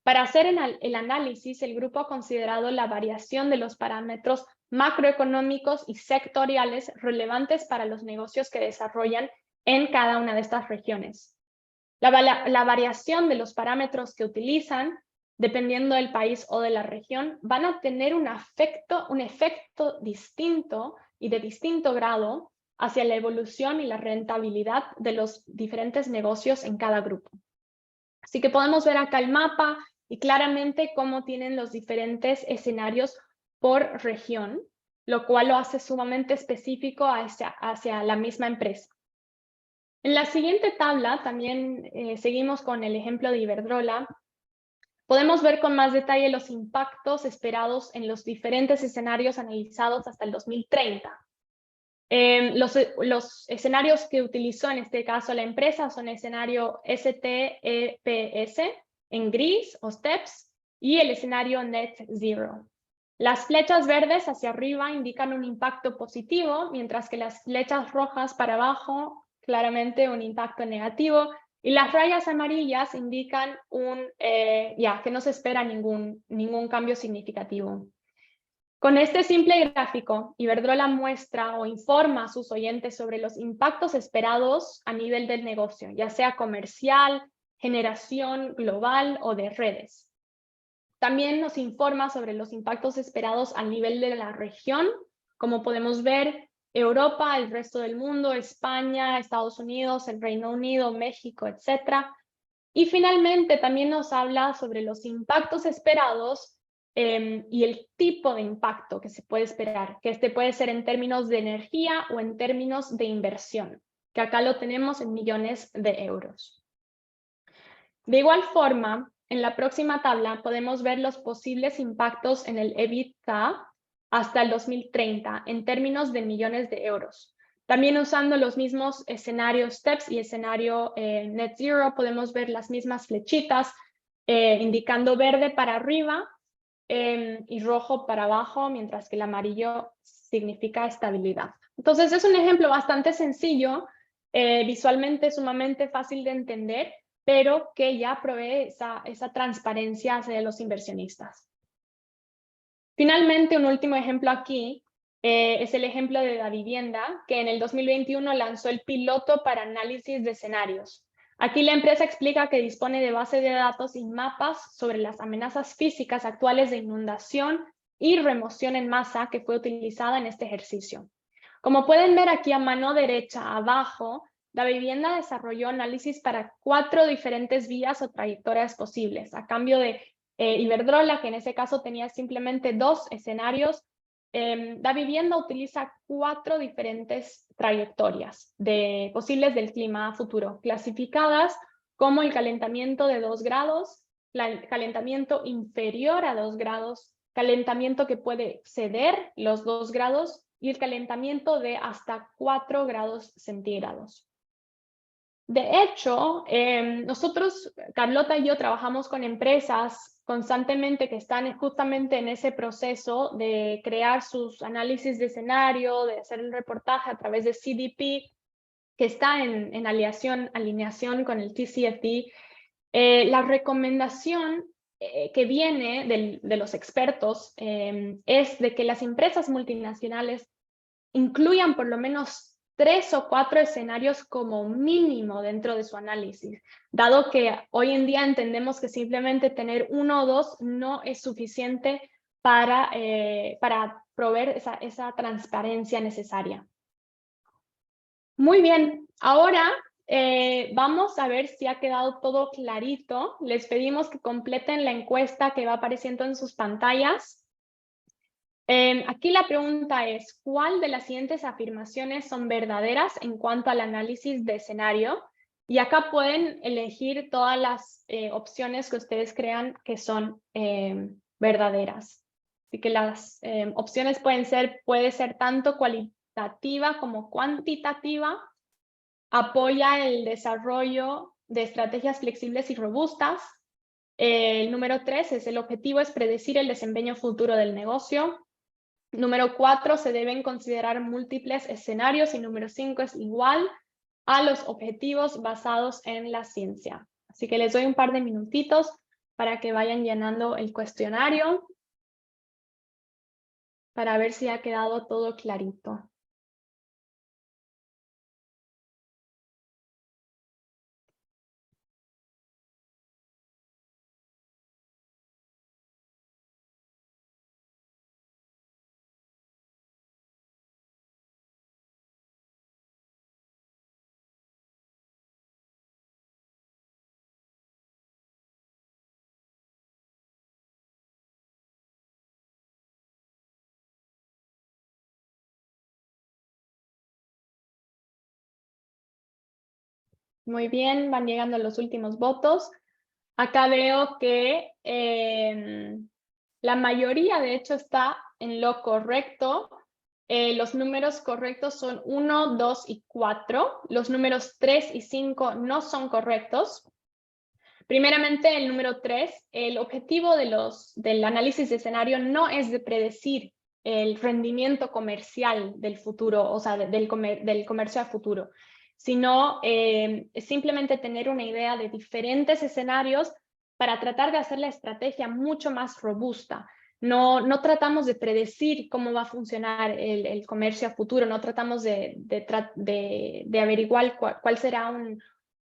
Para hacer el análisis, el grupo ha considerado la variación de los parámetros macroeconómicos y sectoriales relevantes para los negocios que desarrollan en cada una de estas regiones. La variación de los parámetros que utilizan, dependiendo del país o de la región, van a tener un efecto distinto y de distinto grado hacia la evolución y la rentabilidad de los diferentes negocios en cada grupo. Así que podemos ver acá el mapa y claramente cómo tienen los diferentes escenarios por región, lo cual lo hace sumamente específico hacia la misma empresa. En la siguiente tabla también seguimos con el ejemplo de Iberdrola. Podemos ver con más detalle los impactos esperados en los diferentes escenarios analizados hasta el 2030. Los escenarios que utilizó en este caso la empresa son el escenario STEPS en gris o STEPS y el escenario Net Zero. Las flechas verdes hacia arriba indican un impacto positivo, mientras que las flechas rojas para abajo claramente un impacto negativo, y las rayas amarillas indican que no se espera ningún cambio significativo. Con este simple gráfico, Iberdrola muestra o informa a sus oyentes sobre los impactos esperados a nivel del negocio, ya sea comercial, generación global o de redes. También nos informa sobre los impactos esperados a nivel de la región, como podemos ver, Europa, el resto del mundo, España, Estados Unidos, el Reino Unido, México, etc. Y finalmente también nos habla sobre los impactos esperados y el tipo de impacto que se puede esperar, que este puede ser en términos de energía o en términos de inversión, que acá lo tenemos en millones de euros. De igual forma, en la próxima tabla podemos ver los posibles impactos en el EBITDA hasta el 2030 en términos de millones de euros. También usando los mismos escenarios STEPS y escenario Net Zero podemos ver las mismas flechitas indicando verde para arriba y rojo para abajo, mientras que el amarillo significa estabilidad. Entonces es un ejemplo bastante sencillo, visualmente sumamente fácil de entender, pero que ya provee esa transparencia hacia los inversionistas. Finalmente, un último ejemplo aquí es el ejemplo de Davivienda, que en el 2021 lanzó el piloto para análisis de escenarios. Aquí la empresa explica que dispone de base de datos y mapas sobre las amenazas físicas actuales de inundación y remoción en masa que fue utilizada en este ejercicio. Como pueden ver aquí a mano derecha abajo, Davivienda desarrolló análisis para 4 diferentes vías o trayectorias posibles, a cambio de Iberdrola, que en ese caso tenía simplemente 2 escenarios. Davivienda utiliza 4 diferentes trayectorias posibles del clima futuro, clasificadas como el calentamiento de 2 grados, calentamiento inferior a 2 grados, calentamiento que puede exceder los 2 grados y el calentamiento de hasta 4 grados centígrados. De hecho, nosotros, Carlota y yo, trabajamos con empresas constantemente que están justamente en ese proceso de crear sus análisis de escenario, de hacer el reportaje a través de CDP, que está en alineación con el TCFD. La recomendación que viene de los expertos es de que las empresas multinacionales incluyan por lo menos 3 o 4 escenarios como mínimo dentro de su análisis, dado que hoy en día entendemos que simplemente tener 1 o 2 no es suficiente para proveer esa transparencia necesaria. Muy bien, ahora vamos a ver si ha quedado todo clarito. Les pedimos que completen la encuesta que va apareciendo en sus pantallas. Aquí la pregunta es, ¿cuál de las siguientes afirmaciones son verdaderas en cuanto al análisis de escenario? Y acá pueden elegir todas las opciones que ustedes crean que son verdaderas. Así que las opciones puede ser tanto cualitativa como cuantitativa, apoya el desarrollo de estrategias flexibles y robustas. El número 3 es el objetivo es predecir el desempeño futuro del negocio. Número 4, se deben considerar múltiples escenarios y número 5 es igual a los objetivos basados en la ciencia. Así que les doy un par de minutitos para que vayan llenando el cuestionario para ver si ha quedado todo clarito. Muy bien, van llegando los últimos votos. Acá veo que la mayoría, de hecho, está en lo correcto. Los números correctos son 1, 2 y 4. Los números 3 y 5 no son correctos. Primeramente, el número 3, el objetivo del análisis de escenario no es de predecir el rendimiento comercial del futuro, o sea, del comercio a futuro, sino simplemente tener una idea de diferentes escenarios para tratar de hacer la estrategia mucho más robusta. No tratamos de predecir cómo va a funcionar el comercio a futuro, no tratamos de averiguar cuál será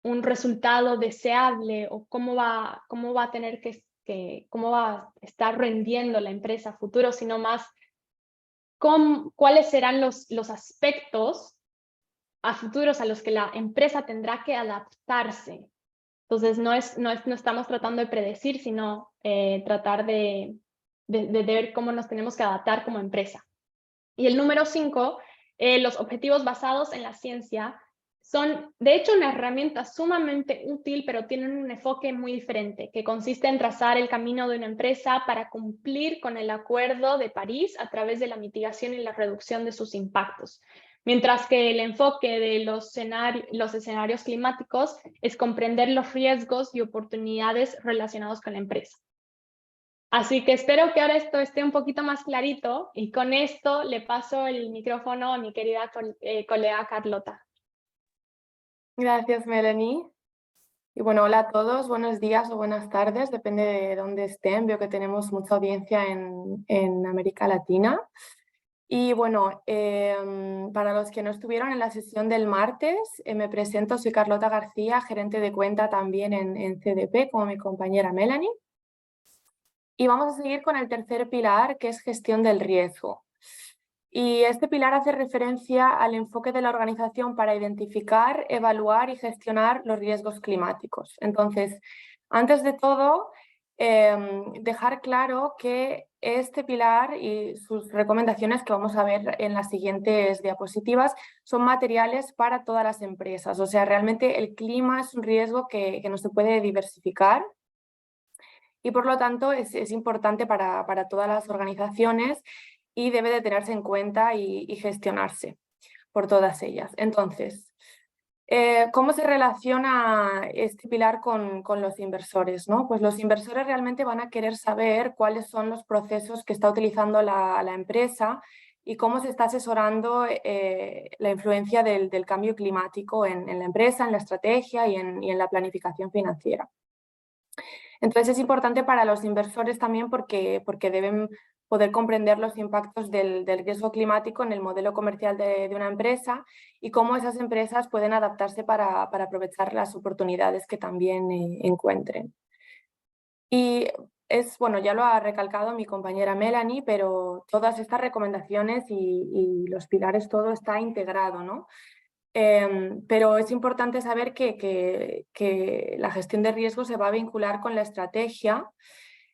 un resultado deseable o cómo va a tener cómo va a estar rendiendo la empresa a futuro, sino más cuáles serán los aspectos a futuros a los que la empresa tendrá que adaptarse. Entonces, no estamos tratando de predecir, sino tratar de ver cómo nos tenemos que adaptar como empresa. Y el número 5, los objetivos basados en la ciencia, son de hecho una herramienta sumamente útil, pero tienen un enfoque muy diferente, que consiste en trazar el camino de una empresa para cumplir con el Acuerdo de París a través de la mitigación y la reducción de sus impactos. Mientras que el enfoque de los escenarios climáticos es comprender los riesgos y oportunidades relacionados con la empresa. Así que espero que ahora esto esté un poquito más clarito y con esto le paso el micrófono a mi querida colega Carlota. Gracias, Melanie. Y bueno, hola a todos, buenos días o buenas tardes, depende de dónde estén. Veo que tenemos mucha audiencia en América Latina. Y bueno, para los que no estuvieron en la sesión del martes, me presento, soy Carlota García, gerente de cuenta también en CDP, como mi compañera Melanie. Y vamos a seguir con el tercer pilar, que es gestión del riesgo. Y este pilar hace referencia al enfoque de la organización para identificar, evaluar y gestionar los riesgos climáticos. Entonces, antes de todo, dejar claro que este pilar y sus recomendaciones que vamos a ver en las siguientes diapositivas son materiales para todas las empresas. O sea, realmente el clima es un riesgo que no se puede diversificar. Y por lo tanto es importante para todas las organizaciones y debe de tenerse en cuenta y gestionarse por todas ellas. Entonces, ¿cómo se relaciona este pilar con los inversores, ¿no? Pues los inversores realmente van a querer saber cuáles son los procesos que está utilizando la empresa y cómo se está asesorando la influencia del cambio climático en la empresa, en la estrategia y en la planificación financiera. Entonces es importante para los inversores también porque deben poder comprender los impactos del riesgo climático en el modelo comercial de una empresa y cómo esas empresas pueden adaptarse para aprovechar las oportunidades que también encuentren. Y bueno, ya lo ha recalcado mi compañera Melanie, pero todas estas recomendaciones y los pilares, todo está integrado, ¿no? Pero es importante saber que la gestión de riesgos se va a vincular con la estrategia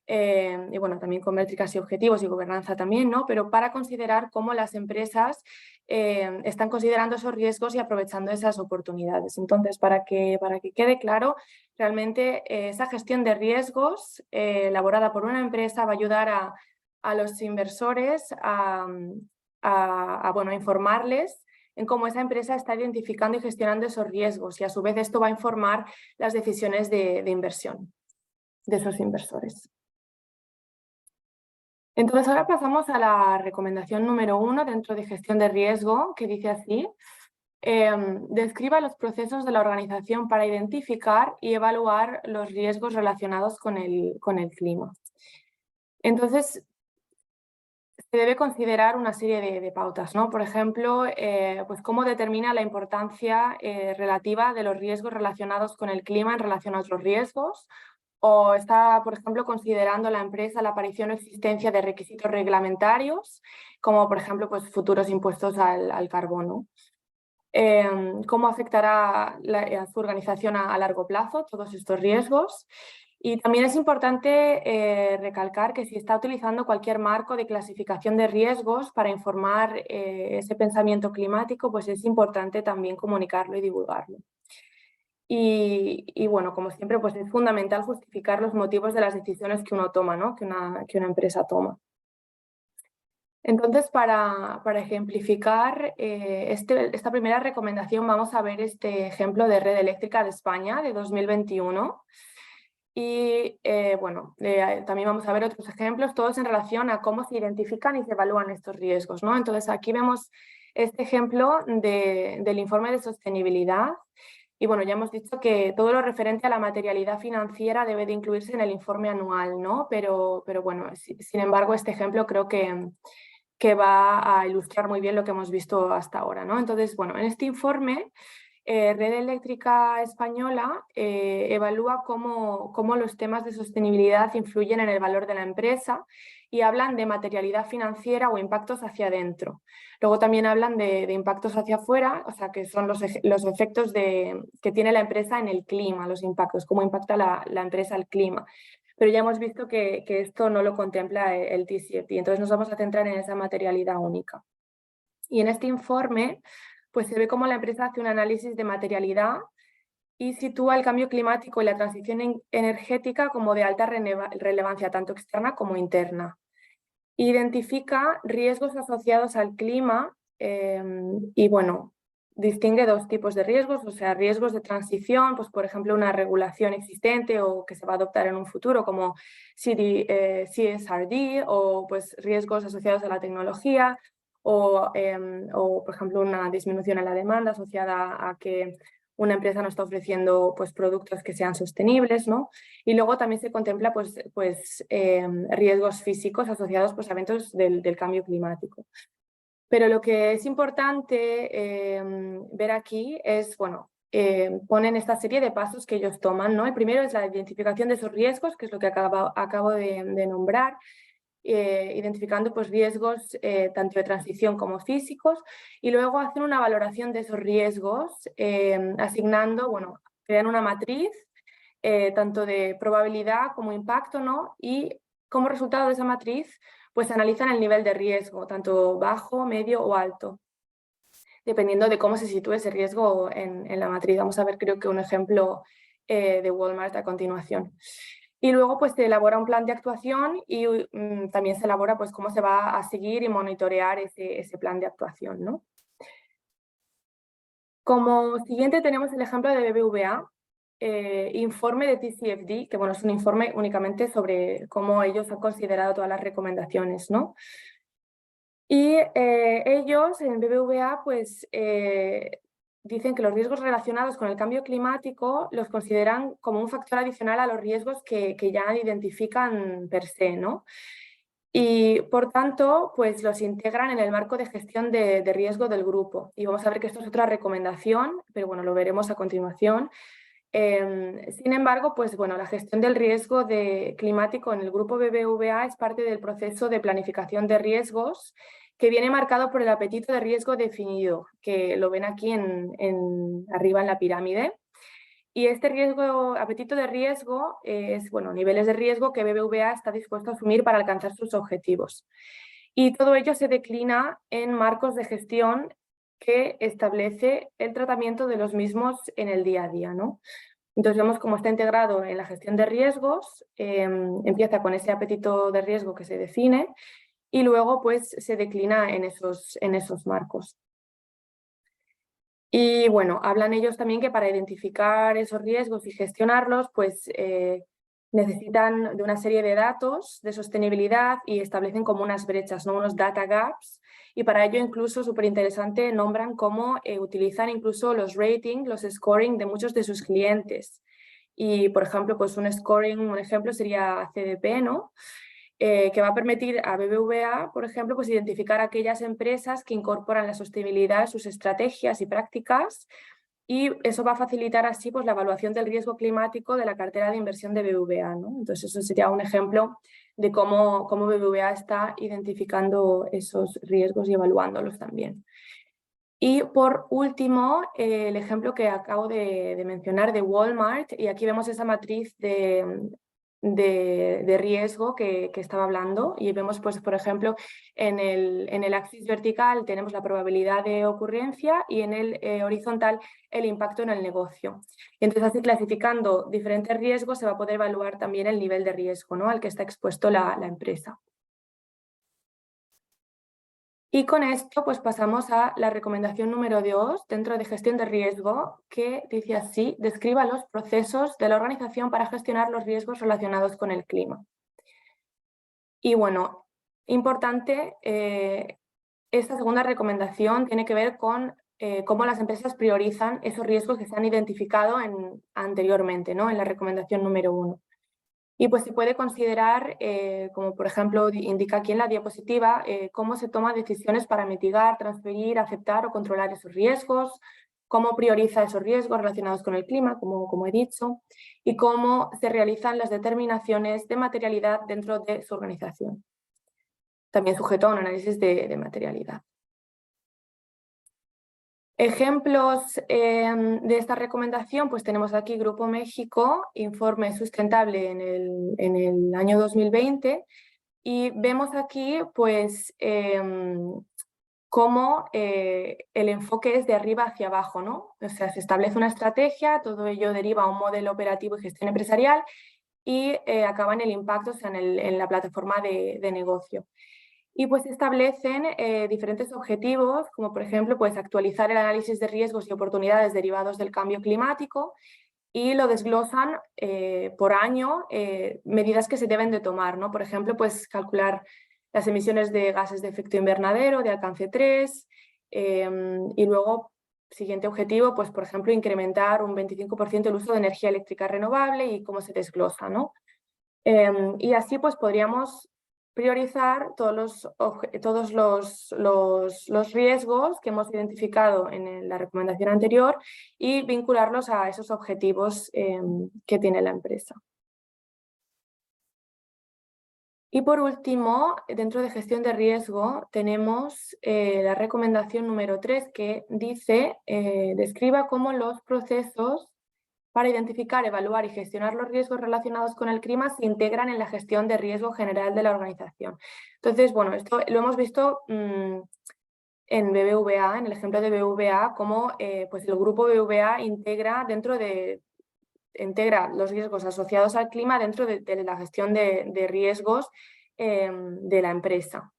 y bueno, también con métricas y objetivos y gobernanza también, ¿no? Pero para considerar cómo las empresas están considerando esos riesgos y aprovechando esas oportunidades. Entonces, para que quede claro, realmente esa gestión de riesgos elaborada por una empresa va a ayudar a los inversores a informarles en cómo esa empresa está identificando y gestionando esos riesgos y a su vez esto va a informar las decisiones de inversión de esos inversores. Entonces ahora pasamos a la recomendación número 1 dentro de gestión de riesgo, que dice así: describa los procesos de la organización para identificar y evaluar los riesgos relacionados con el clima. Entonces, se debe considerar una serie de pautas, ¿no? Por ejemplo, pues cómo determina la importancia relativa de los riesgos relacionados con el clima en relación a otros riesgos, o está, por ejemplo, considerando la empresa la aparición o existencia de requisitos reglamentarios, como por ejemplo pues, futuros impuestos al carbono. Cómo afectará a su organización a largo plazo todos estos riesgos. Y también es importante recalcar que si está utilizando cualquier marco de clasificación de riesgos para informar ese pensamiento climático, pues es importante también comunicarlo y divulgarlo. Y bueno, como siempre, pues es fundamental justificar los motivos de las decisiones que uno toma, ¿no? que una empresa toma. Entonces, para ejemplificar esta primera recomendación, vamos a ver este ejemplo de Red Eléctrica de España de 2021. Y bueno, también vamos a ver otros ejemplos, todos en relación a cómo se identifican y se evalúan estos riesgos, ¿no? Entonces, aquí vemos este ejemplo del informe de sostenibilidad. Y bueno, ya hemos dicho que todo lo referente a la materialidad financiera debe de incluirse en el informe anual, ¿no? Pero bueno, sin embargo, este ejemplo creo que va a ilustrar muy bien lo que hemos visto hasta ahora, ¿no? Entonces, bueno, en este informe, Red Eléctrica Española evalúa cómo los temas de sostenibilidad influyen en el valor de la empresa y hablan de materialidad financiera o impactos hacia adentro. Luego también hablan de impactos hacia afuera, o sea, que son los efectos que tiene la empresa en el clima, los impactos, cómo impacta la empresa al clima. Pero ya hemos visto que esto no lo contempla el TCFD, entonces nos vamos a centrar en esa materialidad única. Y en este informe, pues se ve cómo la empresa hace un análisis de materialidad y sitúa el cambio climático y la transición energética como de alta relevancia, tanto externa como interna. Identifica riesgos asociados al clima y, bueno, distingue dos tipos de riesgos, o sea, riesgos de transición, pues por ejemplo una regulación existente o que se va a adoptar en un futuro como CSRD, o pues riesgos asociados a la tecnología o por ejemplo una disminución en la demanda asociada a que una empresa no está ofreciendo pues productos que sean sostenibles, ¿no? Y luego también se contempla riesgos físicos asociados pues, a eventos del cambio climático. Pero lo que es importante ver aquí es, bueno, ponen esta serie de pasos que ellos toman, ¿no? El primero es la identificación de esos riesgos, que es lo que acabo de nombrar, identificando pues, riesgos tanto de transición como físicos, y luego hacen una valoración de esos riesgos, asignando, bueno, crean una matriz tanto de probabilidad como impacto, ¿no? Y como resultado de esa matriz, pues analizan el nivel de riesgo, tanto bajo, medio o alto, dependiendo de cómo se sitúe ese riesgo en la matriz. Vamos a ver, creo que un ejemplo de Walmart a continuación. Y luego pues se elabora un plan de actuación y también se elabora pues cómo se va a seguir y monitorear ese plan de actuación, ¿no? Como siguiente tenemos el ejemplo de BBVA, informe de TCFD, que bueno, es un informe únicamente sobre cómo ellos han considerado todas las recomendaciones, ¿no? Y ellos en BBVA pues dicen que los riesgos relacionados con el cambio climático los consideran como un factor adicional a los riesgos que ya identifican per se, ¿no? Y por tanto, pues los integran en el marco de gestión de riesgo del grupo. Y vamos a ver que esto es otra recomendación, pero bueno, lo veremos a continuación. Sin embargo, pues bueno, la gestión del riesgo climático en el grupo BBVA es parte del proceso de planificación de riesgos que viene marcado por el apetito de riesgo definido, que lo ven aquí arriba en la pirámide. Y este apetito de riesgo es, bueno, niveles de riesgo que BBVA está dispuesto a asumir para alcanzar sus objetivos. Y todo ello se declina en marcos de gestión que establece el tratamiento de los mismos en el día a día, ¿no? Entonces vemos cómo está integrado en la gestión de riesgos, empieza con ese apetito de riesgo que se define y luego pues se declina en esos marcos. Y bueno, hablan ellos también que para identificar esos riesgos y gestionarlos, pues necesitan de una serie de datos de sostenibilidad y establecen como unas brechas, ¿no? Unos data gaps, y para ello incluso súper interesante nombran cómo utilizan incluso los ratings, los scoring de muchos de sus clientes. Y por ejemplo, pues un ejemplo sería CDP, ¿no? Que va a permitir a BBVA, por ejemplo, pues identificar aquellas empresas que incorporan la sostenibilidad a sus estrategias y prácticas, y eso va a facilitar así pues, la evaluación del riesgo climático de la cartera de inversión de BBVA, ¿no? Entonces eso sería un ejemplo de cómo BBVA está identificando esos riesgos y evaluándolos también. Y por último, el ejemplo que acabo de mencionar de Walmart, y aquí vemos esa matriz de de riesgo que estaba hablando, y vemos, pues, por ejemplo, en el axis vertical tenemos la probabilidad de ocurrencia y en el horizontal el impacto en el negocio. Y entonces, así, clasificando diferentes riesgos, se va a poder evaluar también el nivel de riesgo, ¿no?, al que está expuesto la empresa. Y con esto, pues, pasamos a la recomendación número 2 dentro de gestión de riesgo, que dice así: describa los procesos de la organización para gestionar los riesgos relacionados con el clima. Y bueno, importante, esta segunda recomendación tiene que ver con cómo las empresas priorizan esos riesgos que se han identificado anteriormente, ¿no?, en la recomendación número 1. Y pues se puede considerar, como por ejemplo indica aquí en la diapositiva, cómo se toman decisiones para mitigar, transferir, aceptar o controlar esos riesgos, cómo prioriza esos riesgos relacionados con el clima, como he dicho, y cómo se realizan las determinaciones de materialidad dentro de su organización. También sujeto a un análisis de materialidad. Ejemplos de esta recomendación, pues tenemos aquí Grupo México, informe sustentable en el año 2020, y vemos aquí, pues, cómo el enfoque es de arriba hacia abajo, ¿no? O sea, se establece una estrategia, todo ello deriva a un modelo operativo y gestión empresarial y acaba en el impacto, o sea, en la plataforma de negocio. Y pues establecen diferentes objetivos, como por ejemplo, pues, actualizar el análisis de riesgos y oportunidades derivados del cambio climático, y lo desglosan por año, medidas que se deben de tomar, ¿no? Por ejemplo, pues calcular las emisiones de gases de efecto invernadero de alcance 3, y luego, siguiente objetivo, pues por ejemplo, incrementar un 25% el uso de energía eléctrica renovable y cómo se desglosa, ¿no? Y así, pues, podríamos priorizar todos los riesgos que hemos identificado en la recomendación anterior y vincularlos a esos objetivos que tiene la empresa. Y por último, dentro de gestión de riesgo, tenemos la recomendación número 3, que dice: describa cómo los procesos para identificar, evaluar y gestionar los riesgos relacionados con el clima se integran en la gestión de riesgo general de la organización. Entonces, bueno, esto lo hemos visto en BBVA, en el ejemplo de BBVA, cómo pues el grupo BBVA integra los riesgos asociados al clima dentro de la gestión de riesgos de la empresa.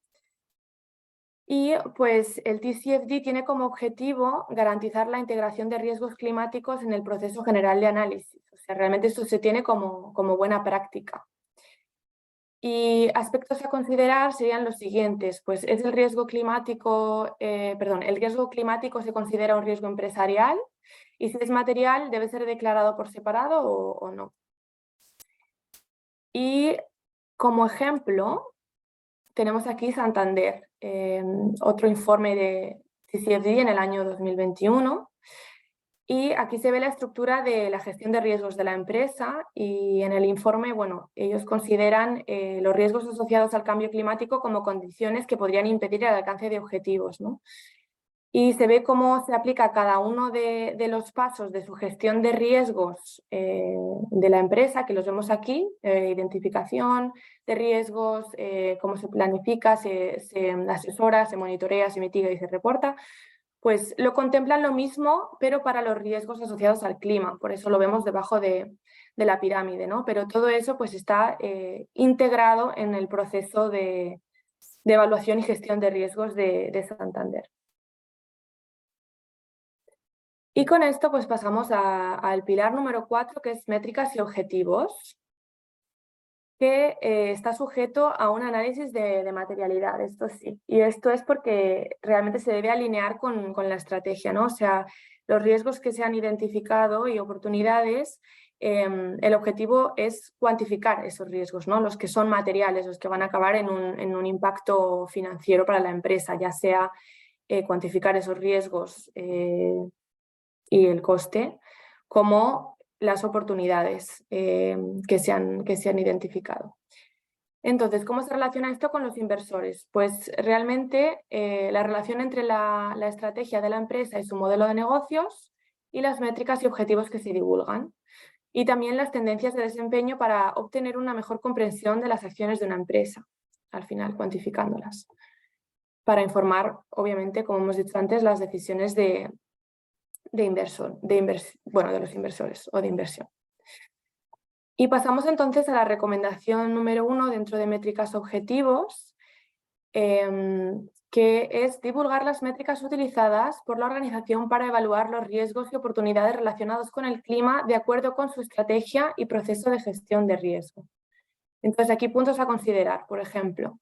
Y pues el TCFD tiene como objetivo garantizar la integración de riesgos climáticos en el proceso general de análisis. O sea, realmente esto se tiene como buena práctica. Y aspectos a considerar serían los siguientes: pues es el riesgo climático, el riesgo climático se considera un riesgo empresarial, y si es material debe ser declarado por separado o no. Y como ejemplo tenemos aquí Santander, otro informe de TCFD en el año 2021, y aquí se ve la estructura de la gestión de riesgos de la empresa, y en el informe, bueno, ellos consideran los riesgos asociados al cambio climático como condiciones que podrían impedir el alcance de objetivos, ¿no? Y se ve cómo se aplica cada uno de los pasos de su gestión de riesgos de la empresa, que los vemos aquí: identificación de riesgos, cómo se planifica, se asesora, se monitorea, se mitiga y se reporta. Pues lo contemplan lo mismo, pero para los riesgos asociados al clima. Por eso lo vemos debajo de la pirámide, ¿no? Pero todo eso, pues, está integrado en el proceso de evaluación y gestión de riesgos de Santander. Y con esto, pues, pasamos al pilar número 4, que es métricas y objetivos, que está sujeto a un análisis de materialidad, esto sí. Y esto es porque realmente se debe alinear con la estrategia, ¿no? O sea, los riesgos que se han identificado y oportunidades, el objetivo es cuantificar esos riesgos, ¿no? Los que son materiales, los que van a acabar en un impacto financiero para la empresa, ya sea cuantificar esos riesgos y el coste, como las oportunidades que se han identificado. Entonces, ¿cómo se relaciona esto con los inversores? Pues realmente la relación entre la estrategia de la empresa y su modelo de negocios y las métricas y objetivos que se divulgan. y también las tendencias de desempeño para obtener una mejor comprensión de las acciones de una empresa, al final cuantificándolas, para informar, obviamente, como hemos dicho antes, las decisiones de los inversores o de inversión. Y pasamos entonces a la recomendación número 1 dentro de métricas objetivos, que es divulgar las métricas utilizadas por la organización para evaluar los riesgos y oportunidades relacionados con el clima de acuerdo con su estrategia y proceso de gestión de riesgo. Entonces, aquí puntos a considerar, por ejemplo,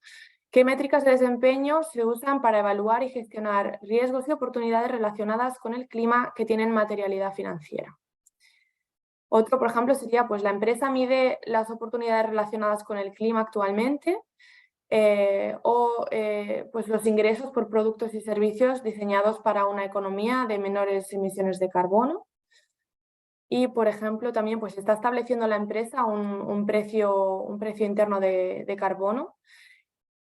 ¿qué métricas de desempeño se usan para evaluar y gestionar riesgos y oportunidades relacionadas con el clima que tienen materialidad financiera? Otro, por ejemplo, sería, pues la empresa mide las oportunidades relacionadas con el clima actualmente, pues los ingresos por productos y servicios diseñados para una economía de menores emisiones de carbono. Y, por ejemplo, también pues está estableciendo la empresa un precio interno de carbono.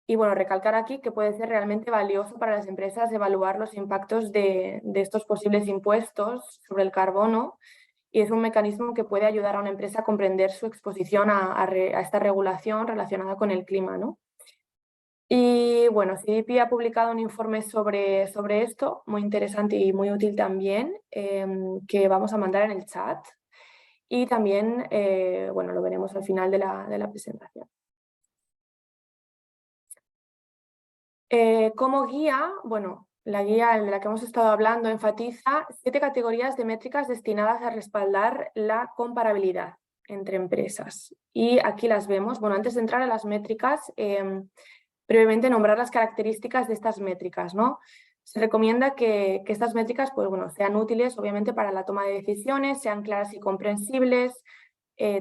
Y bueno, recalcar aquí que puede ser realmente valioso para las empresas evaluar los impactos de estos posibles impuestos sobre el carbono, y es un mecanismo que puede ayudar a una empresa a comprender su exposición a esta regulación relacionada con el clima, ¿no? Y bueno, CDP ha publicado un informe sobre esto, muy interesante y muy útil también, que vamos a mandar en el chat. Y también, bueno, lo veremos al final de la presentación. Como guía, bueno, la guía de la que hemos estado hablando enfatiza 7 categorías de métricas destinadas a respaldar la comparabilidad entre empresas. Y aquí las vemos. Bueno, antes de entrar a las métricas, brevemente nombrar las características de estas métricas, ¿no? Se recomienda que estas métricas, pues, bueno, sean útiles, obviamente, para la toma de decisiones, sean claras y comprensibles,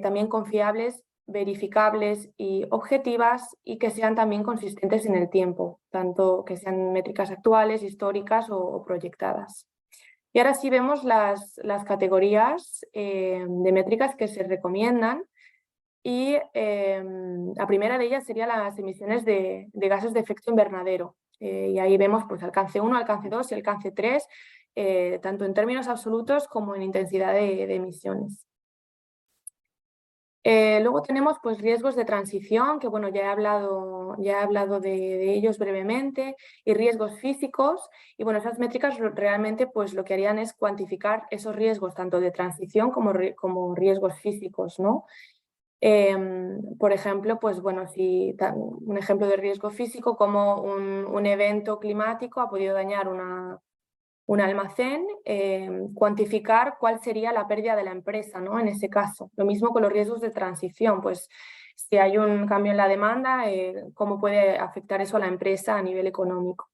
también confiables, verificables y objetivas, y que sean también consistentes en el tiempo, tanto que sean métricas actuales, históricas o proyectadas. Y ahora sí vemos las categorías de métricas que se recomiendan, y la primera de ellas sería las emisiones de gases de efecto invernadero. Y ahí vemos pues alcance 1, alcance 2 y alcance 3, tanto en términos absolutos como en intensidad de emisiones. Luego tenemos pues riesgos de transición, que bueno, ya he hablado de ellos brevemente, y riesgos físicos. Y bueno, esas métricas realmente pues lo que harían es cuantificar esos riesgos tanto de transición como riesgos físicos, ¿no? Por ejemplo, pues bueno, un ejemplo de riesgo físico, como un evento climático ha podido dañar un almacén, cuantificar cuál sería la pérdida de la empresa, ¿no? En ese caso. Lo mismo con los riesgos de transición, pues si hay un cambio en la demanda, cómo puede afectar eso a la empresa a nivel económico.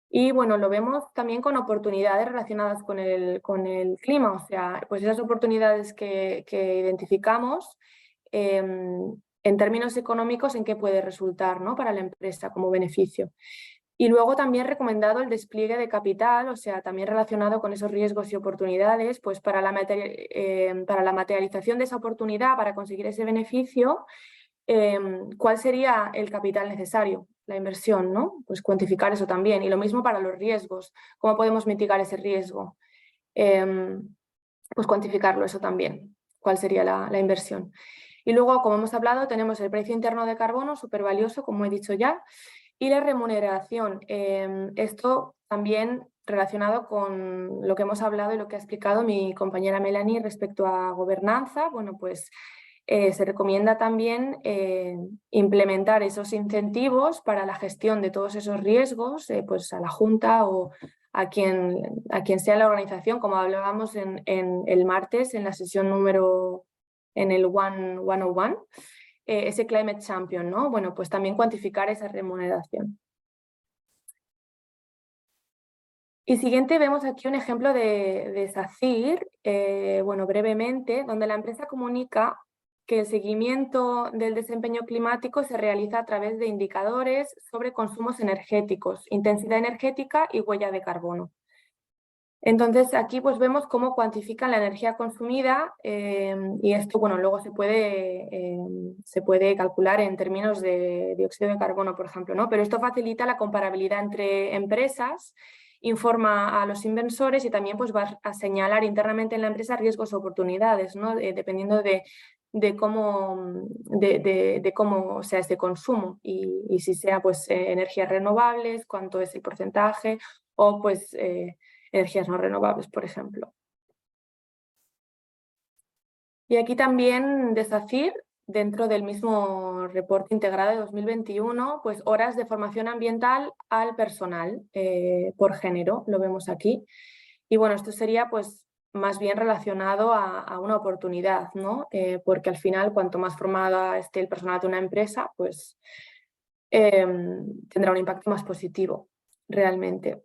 Y bueno, lo vemos también con oportunidades relacionadas con el clima, o sea, pues esas oportunidades que identificamos, en términos económicos, en qué puede resultar, ¿no? Para la empresa como beneficio. Y luego también recomendado el despliegue de capital, o sea, también relacionado con esos riesgos y oportunidades, pues para la materialización de esa oportunidad, para conseguir ese beneficio, ¿cuál sería el capital necesario? La inversión, ¿no? Pues cuantificar eso también. Y lo mismo para los riesgos. ¿Cómo podemos mitigar ese riesgo? Pues cuantificarlo eso también. ¿Cuál sería la inversión? Y luego, como hemos hablado, tenemos el precio interno de carbono, súper valioso, como he dicho ya, y la remuneración. Esto también relacionado con lo que hemos hablado y lo que ha explicado mi compañera Melanie respecto a gobernanza. Bueno, pues se recomienda también implementar esos incentivos para la gestión de todos esos riesgos, pues a la Junta o a quien sea la organización, como hablábamos en el martes en la sesión en el 101, ese Climate Champion, ¿no? Bueno, pues también cuantificar esa remuneración. Y siguiente vemos aquí un ejemplo de SACIR, bueno, brevemente, donde la empresa comunica que el seguimiento del desempeño climático se realiza a través de indicadores sobre consumos energéticos, intensidad energética y huella de carbono. Entonces aquí pues vemos cómo cuantifican la energía consumida, y esto bueno, luego se puede calcular en términos de dióxido de carbono, por ejemplo, ¿no? Pero esto facilita la comparabilidad entre empresas informa a los inversores y también pues va a señalar internamente en la empresa riesgos o oportunidades, ¿no? Dependiendo de cómo sea este consumo y si sea pues energías renovables, cuánto es el porcentaje o pues energías no renovables, por ejemplo. Y aquí también de SACIR, dentro del mismo reporte integrado de 2021, pues horas de formación ambiental al personal por género, lo vemos aquí. Y bueno, esto sería pues más bien relacionado a una oportunidad, ¿no? Porque al final, cuanto más formada esté el personal de una empresa, pues tendrá un impacto más positivo, realmente.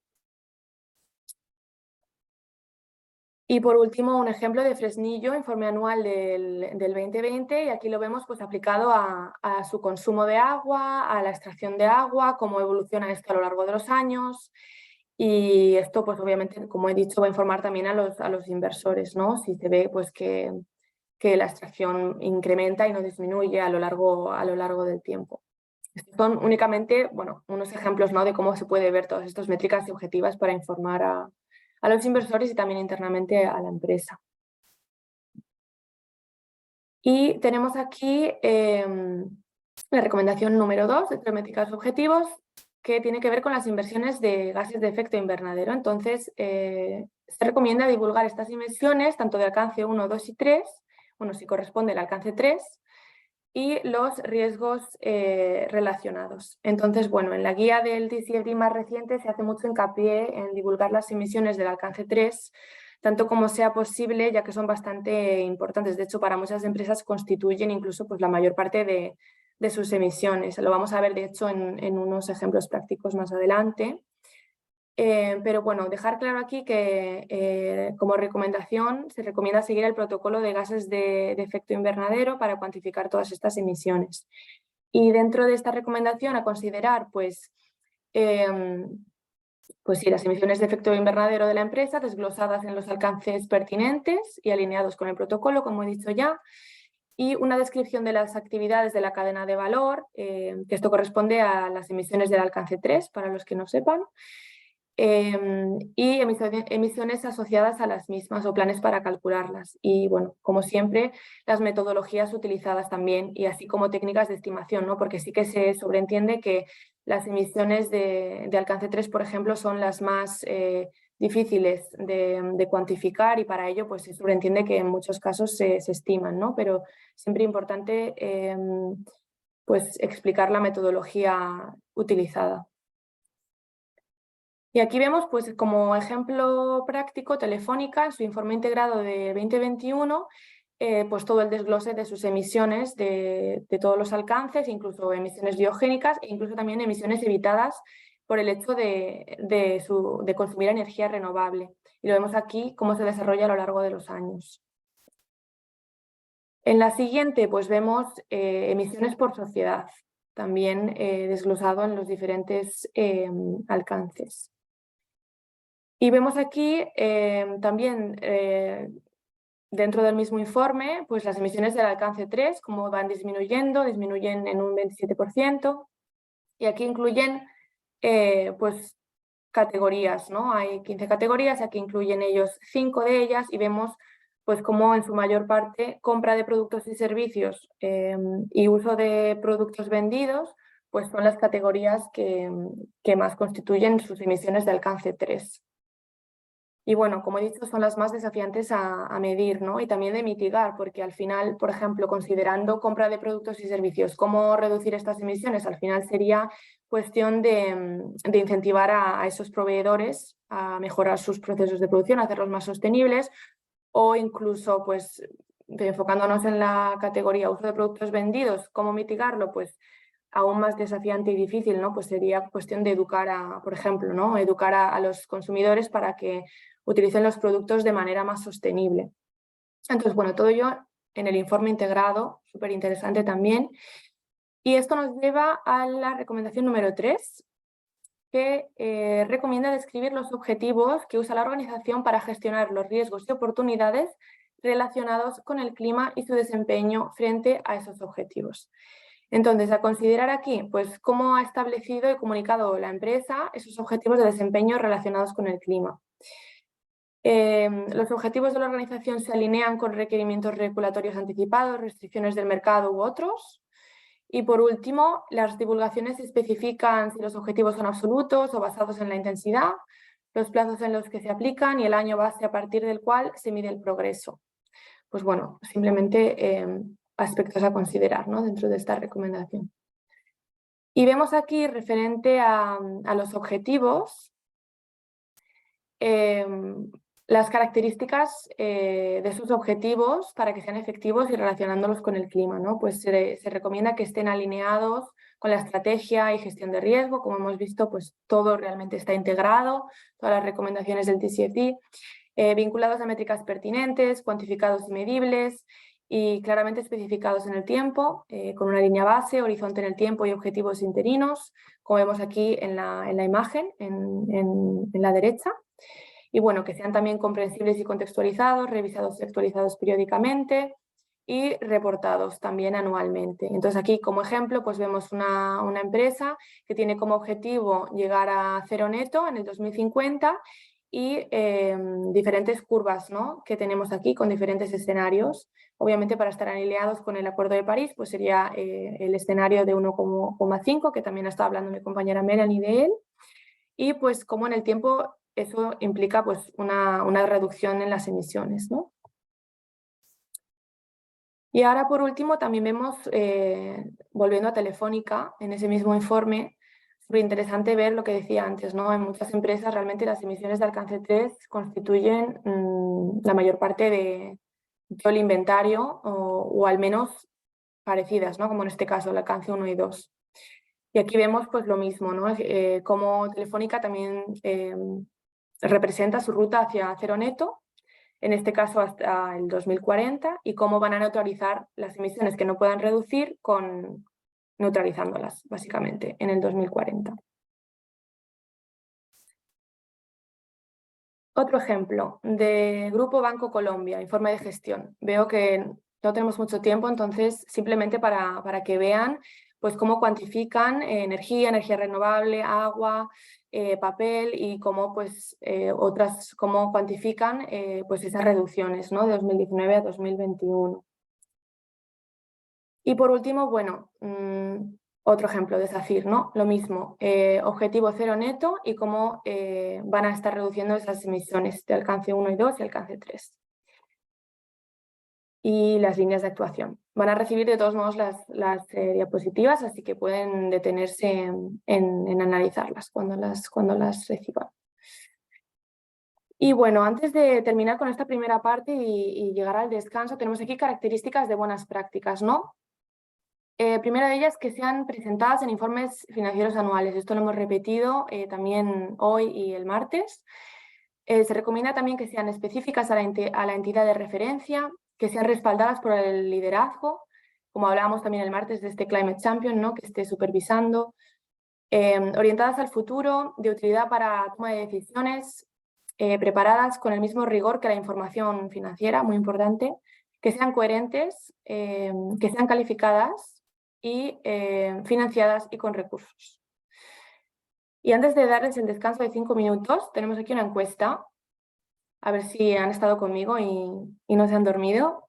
Y por último, un ejemplo de Fresnillo, informe anual del 2020, y aquí lo vemos pues aplicado a su consumo de agua, a la extracción de agua, cómo evoluciona esto a lo largo de los años. Y esto, pues obviamente, como he dicho, va a informar también a los inversores, ¿no? Si se ve pues que la extracción incrementa y no disminuye a lo largo del tiempo. Estos son únicamente, bueno, unos ejemplos, ¿no? De cómo se puede ver todas estas métricas y objetivas para informar a los inversores y también internamente a la empresa. Y tenemos aquí la recomendación número 2 de métricas objetivos, que tiene que ver con las emisiones de gases de efecto invernadero. Entonces, se recomienda divulgar estas emisiones tanto de alcance 1, 2 y 3, bueno, si corresponde al alcance 3, y los riesgos relacionados. Entonces, bueno, en la guía del TCFD más reciente se hace mucho hincapié en divulgar las emisiones del alcance 3, tanto como sea posible, ya que son bastante importantes. De hecho, para muchas empresas constituyen incluso pues, la mayor parte de sus emisiones. Lo vamos a ver, de hecho, en unos ejemplos prácticos más adelante. Pero bueno, dejar claro aquí que como recomendación se recomienda seguir el protocolo de gases de efecto invernadero para cuantificar todas estas emisiones. Y dentro de esta recomendación a considerar, pues sí, las emisiones de efecto invernadero de la empresa desglosadas en los alcances pertinentes y alineados con el protocolo, como he dicho ya, y una descripción de las actividades de la cadena de valor, que esto corresponde a las emisiones del alcance 3, para los que no sepan, y emisiones asociadas a las mismas o planes para calcularlas. Y bueno, como siempre, las metodologías utilizadas también y así como técnicas de estimación, ¿no? Porque sí que se sobreentiende que las emisiones de alcance 3, por ejemplo, son las más difíciles de cuantificar y para ello pues se sobreentiende que en muchos casos se estiman, ¿no? Pero siempre importante pues explicar la metodología utilizada. Y aquí vemos, pues, como ejemplo práctico, Telefónica, en su informe integrado de 2021, pues todo el desglose de sus emisiones de todos los alcances, incluso emisiones biogénicas e incluso también emisiones evitadas por el hecho de consumir energía renovable. Y lo vemos aquí cómo se desarrolla a lo largo de los años. En la siguiente, pues vemos emisiones por sociedad, también desglosado en los diferentes alcances. Y vemos aquí también dentro del mismo informe pues las emisiones del alcance 3, cómo van disminuyen en un 27%, y aquí incluyen pues categorías, ¿no? Hay 15 categorías, aquí incluyen ellos 5 de ellas y vemos pues cómo en su mayor parte compra de productos y servicios y uso de productos vendidos pues son las categorías que más constituyen sus emisiones de alcance 3. Y bueno, como he dicho, son las más desafiantes a medir, ¿no? Y también de mitigar, porque al final, por ejemplo, considerando compra de productos y servicios, ¿cómo reducir estas emisiones? Al final sería cuestión de incentivar a esos proveedores a mejorar sus procesos de producción, a hacerlos más sostenibles, o incluso, pues, enfocándonos en la categoría uso de productos vendidos, ¿cómo mitigarlo? Pues aún más desafiante y difícil, ¿no? Pues sería cuestión de educar por ejemplo, ¿no? Educar a los consumidores para que utilicen los productos de manera más sostenible. Entonces, bueno, todo ello en el informe integrado, súper interesante también. Y esto nos lleva a la recomendación número 3, que recomienda describir los objetivos que usa la organización para gestionar los riesgos y oportunidades relacionados con el clima y su desempeño frente a esos objetivos. Entonces, a considerar aquí, pues cómo ha establecido y comunicado la empresa esos objetivos de desempeño relacionados con el clima. Los objetivos de la organización se alinean con requerimientos regulatorios anticipados, restricciones del mercado u otros. Y por último, las divulgaciones especifican si los objetivos son absolutos o basados en la intensidad, los plazos en los que se aplican y el año base a partir del cual se mide el progreso. Pues bueno, simplemente aspectos a considerar, ¿no?, dentro de esta recomendación. Y vemos aquí, referente a los objetivos, las características de sus objetivos para que sean efectivos y relacionándolos con el clima, ¿no? Pues se recomienda que estén alineados con la estrategia y gestión de riesgo. Como hemos visto, pues todo realmente está integrado, todas las recomendaciones del TCFD, vinculados a métricas pertinentes, cuantificados y medibles y claramente especificados en el tiempo, con una línea base, horizonte en el tiempo y objetivos interinos, como vemos aquí en la imagen, en la derecha. Y bueno, que sean también comprensibles y contextualizados, revisados y actualizados periódicamente y reportados también anualmente. Entonces aquí, como ejemplo, pues vemos una empresa que tiene como objetivo llegar a cero neto en el 2050 y diferentes curvas, ¿no?, que tenemos aquí con diferentes escenarios. Obviamente, para estar alineados con el Acuerdo de París, pues sería el escenario de 1,5, que también ha estado hablando mi compañera Melanie de él. Y pues como en el tiempo eso implica pues una reducción en las emisiones, ¿no? Y ahora, por último, también vemos, volviendo a Telefónica, en ese mismo informe, súper interesante ver lo que decía antes, ¿no? En muchas empresas realmente las emisiones de alcance 3 constituyen la mayor parte de todo el inventario o al menos parecidas, ¿no?, como en este caso el alcance 1 y 2. Y aquí vemos pues lo mismo, ¿no?, cómo Telefónica también representa su ruta hacia cero neto, en este caso hasta el 2040, y cómo van a neutralizar las emisiones que no puedan reducir neutralizándolas, básicamente, en el 2040. Otro ejemplo, de Grupo Banco Colombia, informe de gestión. Veo que no tenemos mucho tiempo, entonces simplemente para que vean pues cómo cuantifican energía renovable, agua, papel y cómo pues cómo cuantifican pues esas reducciones, ¿no?, de 2019 a 2021. Y por último, bueno, otro ejemplo de SACIR, ¿no? Lo mismo, objetivo cero neto y cómo van a estar reduciendo esas emisiones de alcance 1 y 2 y alcance 3. Y las líneas de actuación. Van a recibir de todos modos las diapositivas, así que pueden detenerse en analizarlas cuando las reciban. Y bueno, antes de terminar con esta primera parte y llegar al descanso, tenemos aquí características de buenas prácticas, ¿no? Primera de ellas, que sean presentadas en informes financieros anuales. Esto lo hemos repetido también hoy y el martes. Se recomienda también que sean específicas a la entidad de referencia, que sean respaldadas por el liderazgo, como hablábamos también el martes de este Climate Champion, ¿no?, que esté supervisando, orientadas al futuro, de utilidad para toma de decisiones, preparadas con el mismo rigor que la información financiera, muy importante, que sean coherentes, que sean calificadas y financiadas y con recursos. Y antes de darles el descanso de 5 minutos, tenemos aquí una encuesta, a ver si han estado conmigo y no se han dormido,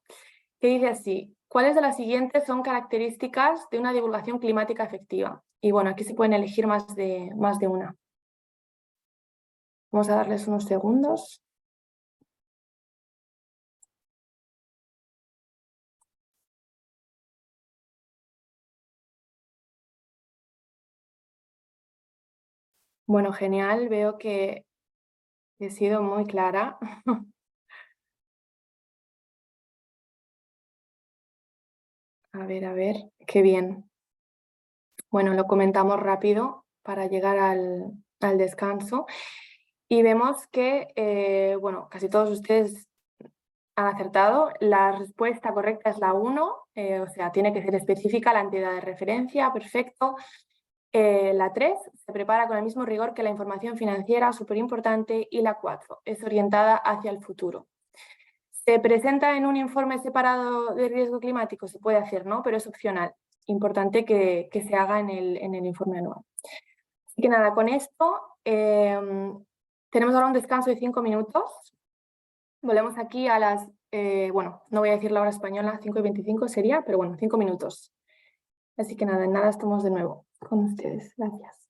que dice así: ¿cuáles de las siguientes son características de una divulgación climática efectiva? Y bueno, aquí se pueden elegir más de una. Vamos a darles unos segundos. Bueno, genial, veo que he sido muy clara. A ver, qué bien. Bueno, lo comentamos rápido para llegar al descanso. Y vemos que, bueno, casi todos ustedes han acertado. La respuesta correcta es la 1, o sea, tiene que ser específica la entidad de referencia, perfecto. La 3, se prepara con el mismo rigor que la información financiera, súper importante. Y la 4, es orientada hacia el futuro. ¿Se presenta en un informe separado de riesgo climático? Se puede hacer, ¿no?, pero es opcional. importante que se haga en el informe anual. Así que nada, con esto tenemos ahora un descanso de 5 minutos. Volvemos aquí a las, bueno, no voy a decir la hora española, 5:25 sería, pero bueno, 5 minutos. Así que nada, en nada estamos de nuevo con ustedes. Gracias.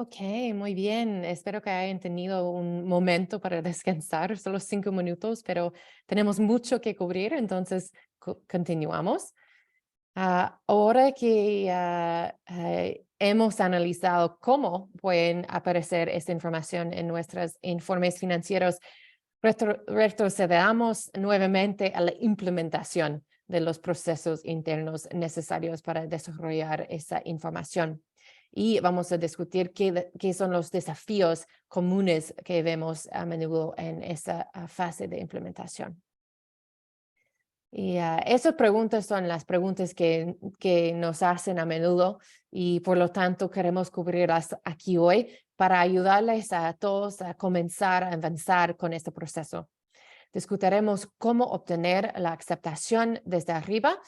Ok, muy bien. Espero que hayan tenido un momento para descansar, solo 5 minutos, pero tenemos mucho que cubrir, entonces continuamos. Ahora que hemos analizado cómo pueden aparecer esta información en nuestros informes financieros, retrocedamos nuevamente a la implementación de los procesos internos necesarios para desarrollar esa información. Y vamos a discutir qué son los desafíos comunes que vemos a menudo en esa fase de implementación. Y esas preguntas son las preguntas que nos hacen a menudo y por lo tanto queremos cubrirlas aquí hoy para ayudarles a todos a comenzar a avanzar con este proceso. Discutiremos cómo obtener la aceptación desde arriba,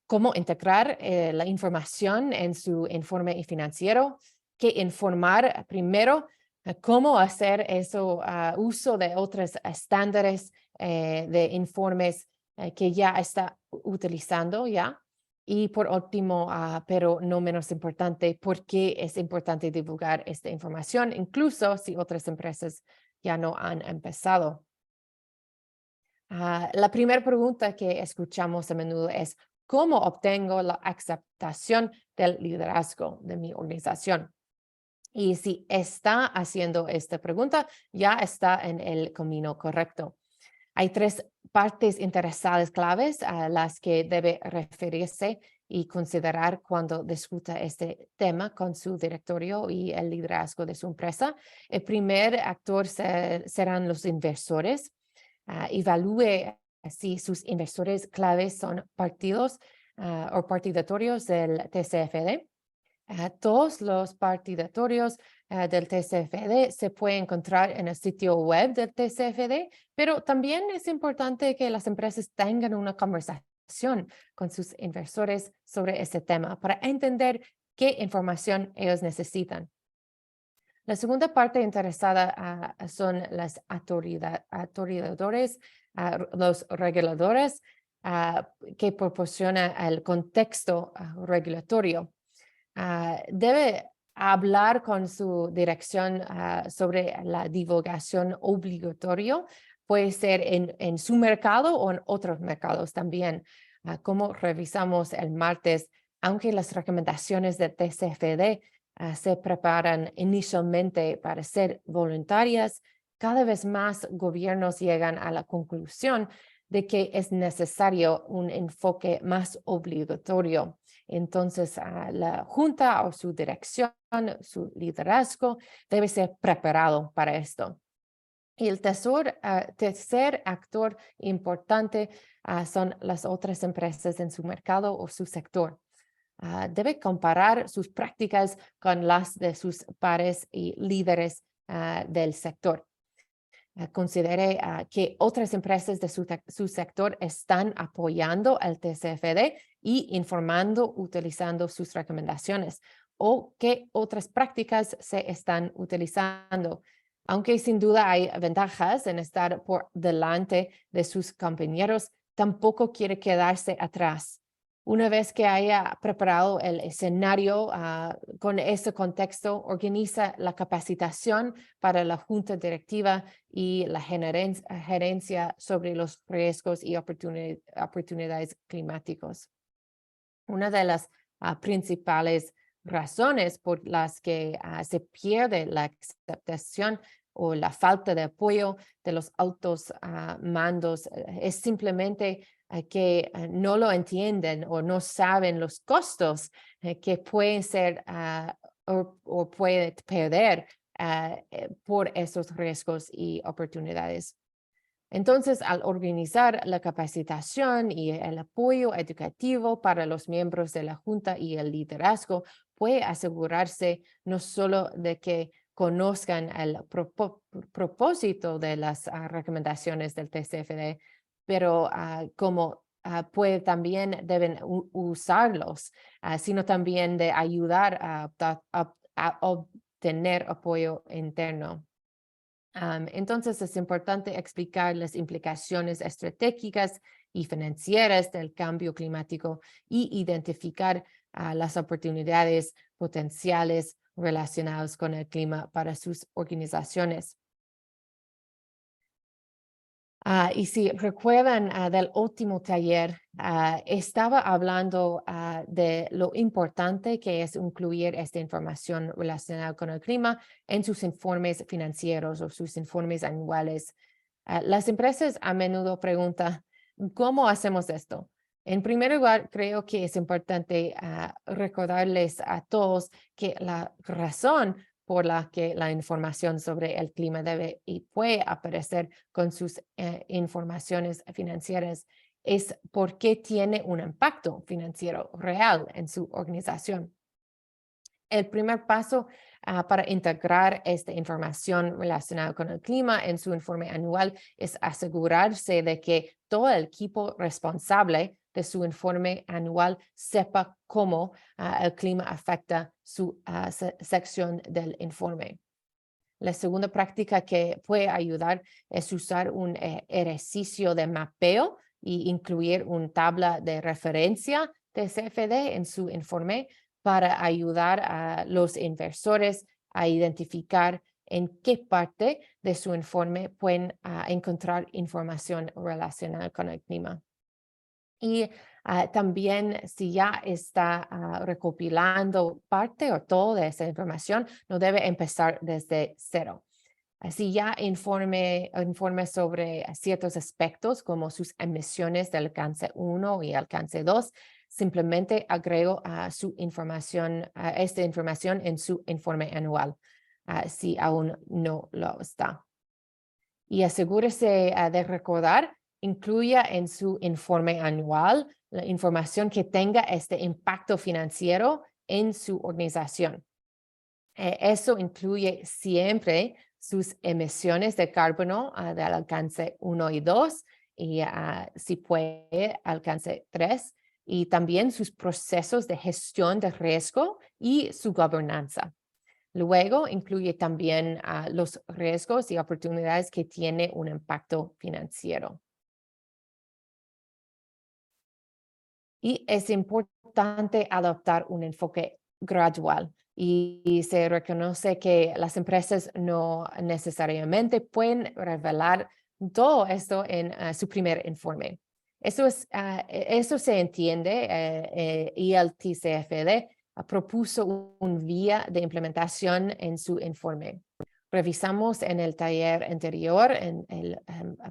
cómo integrar la información en su informe financiero, qué informar primero, cómo hacer eso, uso de otros estándares de informes que ya está utilizando ya. Y por último, pero no menos importante, ¿por qué es importante divulgar esta información, incluso si otras empresas ya no han empezado? La primera pregunta que escuchamos a menudo es, ¿cómo obtengo la aceptación del liderazgo de mi organización? Y si está haciendo esta pregunta, ya está en el camino correcto. Hay 3 partes interesadas claves a las que debe referirse y considerar cuando discuta este tema con su directorio y el liderazgo de su empresa. El primer actor serán los inversores. Evalúe si sus inversores claves son partidos o partidatorios del TCFD. Todos los partidatorios del TCFD se pueden encontrar en el sitio web del TCFD, pero también es importante que las empresas tengan una conversación con sus inversores sobre este tema para entender qué información ellos necesitan. La segunda parte interesada son las autoridades, los reguladores que proporcionan el contexto regulatorio. Debe hablar con su dirección sobre la divulgación obligatoria. Puede ser en su mercado o en otros mercados también. Como revisamos el martes, aunque las recomendaciones del TCFD se preparan inicialmente para ser voluntarias, cada vez más gobiernos llegan a la conclusión de que es necesario un enfoque más obligatorio. Entonces, la junta o su dirección, su liderazgo debe ser preparado para esto. Y el tercer actor importante son las otras empresas en su mercado o su sector. Debe comparar sus prácticas con las de sus pares y líderes del sector. Considere que otras empresas de su sector están apoyando al TCFD y informando utilizando sus recomendaciones o qué otras prácticas se están utilizando. Aunque sin duda hay ventajas en estar por delante de sus compañeros, tampoco quiere quedarse atrás. Una vez que haya preparado el escenario con ese contexto, organiza la capacitación para la junta directiva y la gerencia sobre los riesgos y oportunidades climáticos. Una de las principales razones por las que se pierde la aceptación o la falta de apoyo de los altos mandos es simplemente que no lo entienden o no saben los costos que pueden ser o pueden perder por esos riesgos y oportunidades. Entonces, al organizar la capacitación y el apoyo educativo para los miembros de la Junta y el liderazgo, puede asegurarse no solo de que conozcan el propósito de las recomendaciones del TCFD, pero como puede también deben usarlos, sino también de ayudar a obtener apoyo interno. Entonces, es importante explicar las implicaciones estratégicas y financieras del cambio climático y identificar las oportunidades potenciales relacionados con el clima para sus organizaciones. Y si recuerdan del último taller, estaba hablando de lo importante que es incluir esta información relacionada con el clima en sus informes financieros o sus informes anuales. Las empresas a menudo preguntan, ¿cómo hacemos esto? En primer lugar, creo que es importante recordarles a todos que la razón por la que la información sobre el clima debe y puede aparecer con sus informaciones financieras es porque tiene un impacto financiero real en su organización. El primer paso para integrar esta información relacionada con el clima en su informe anual es asegurarse de que todo el equipo responsable de su informe anual sepa cómo el clima afecta su sección del informe. La segunda práctica que puede ayudar es usar un ejercicio de mapeo e incluir una tabla de referencia de CFD en su informe para ayudar a los inversores a identificar en qué parte de su informe pueden encontrar información relacionada con el clima. Y también si ya está recopilando parte o toda esa información, no debe empezar desde cero. Así ya informe sobre ciertos aspectos como sus emisiones del alcance 1 y alcance 2, simplemente agrego esta información en su informe anual, si aún no lo está. Y asegúrese de recordar, incluya en su informe anual la información que tenga este impacto financiero en su organización. Eso incluye siempre sus emisiones de carbono del alcance 1 y 2 y si puede alcance 3 y también sus procesos de gestión de riesgo y su gobernanza. Luego incluye también los riesgos y oportunidades que tiene un impacto financiero. Y es importante adoptar un enfoque gradual y se reconoce que las empresas no necesariamente pueden revelar todo esto en su primer informe. Eso se entiende y el TCFD propuso un vía de implementación en su informe. Revisamos en el taller anterior, en el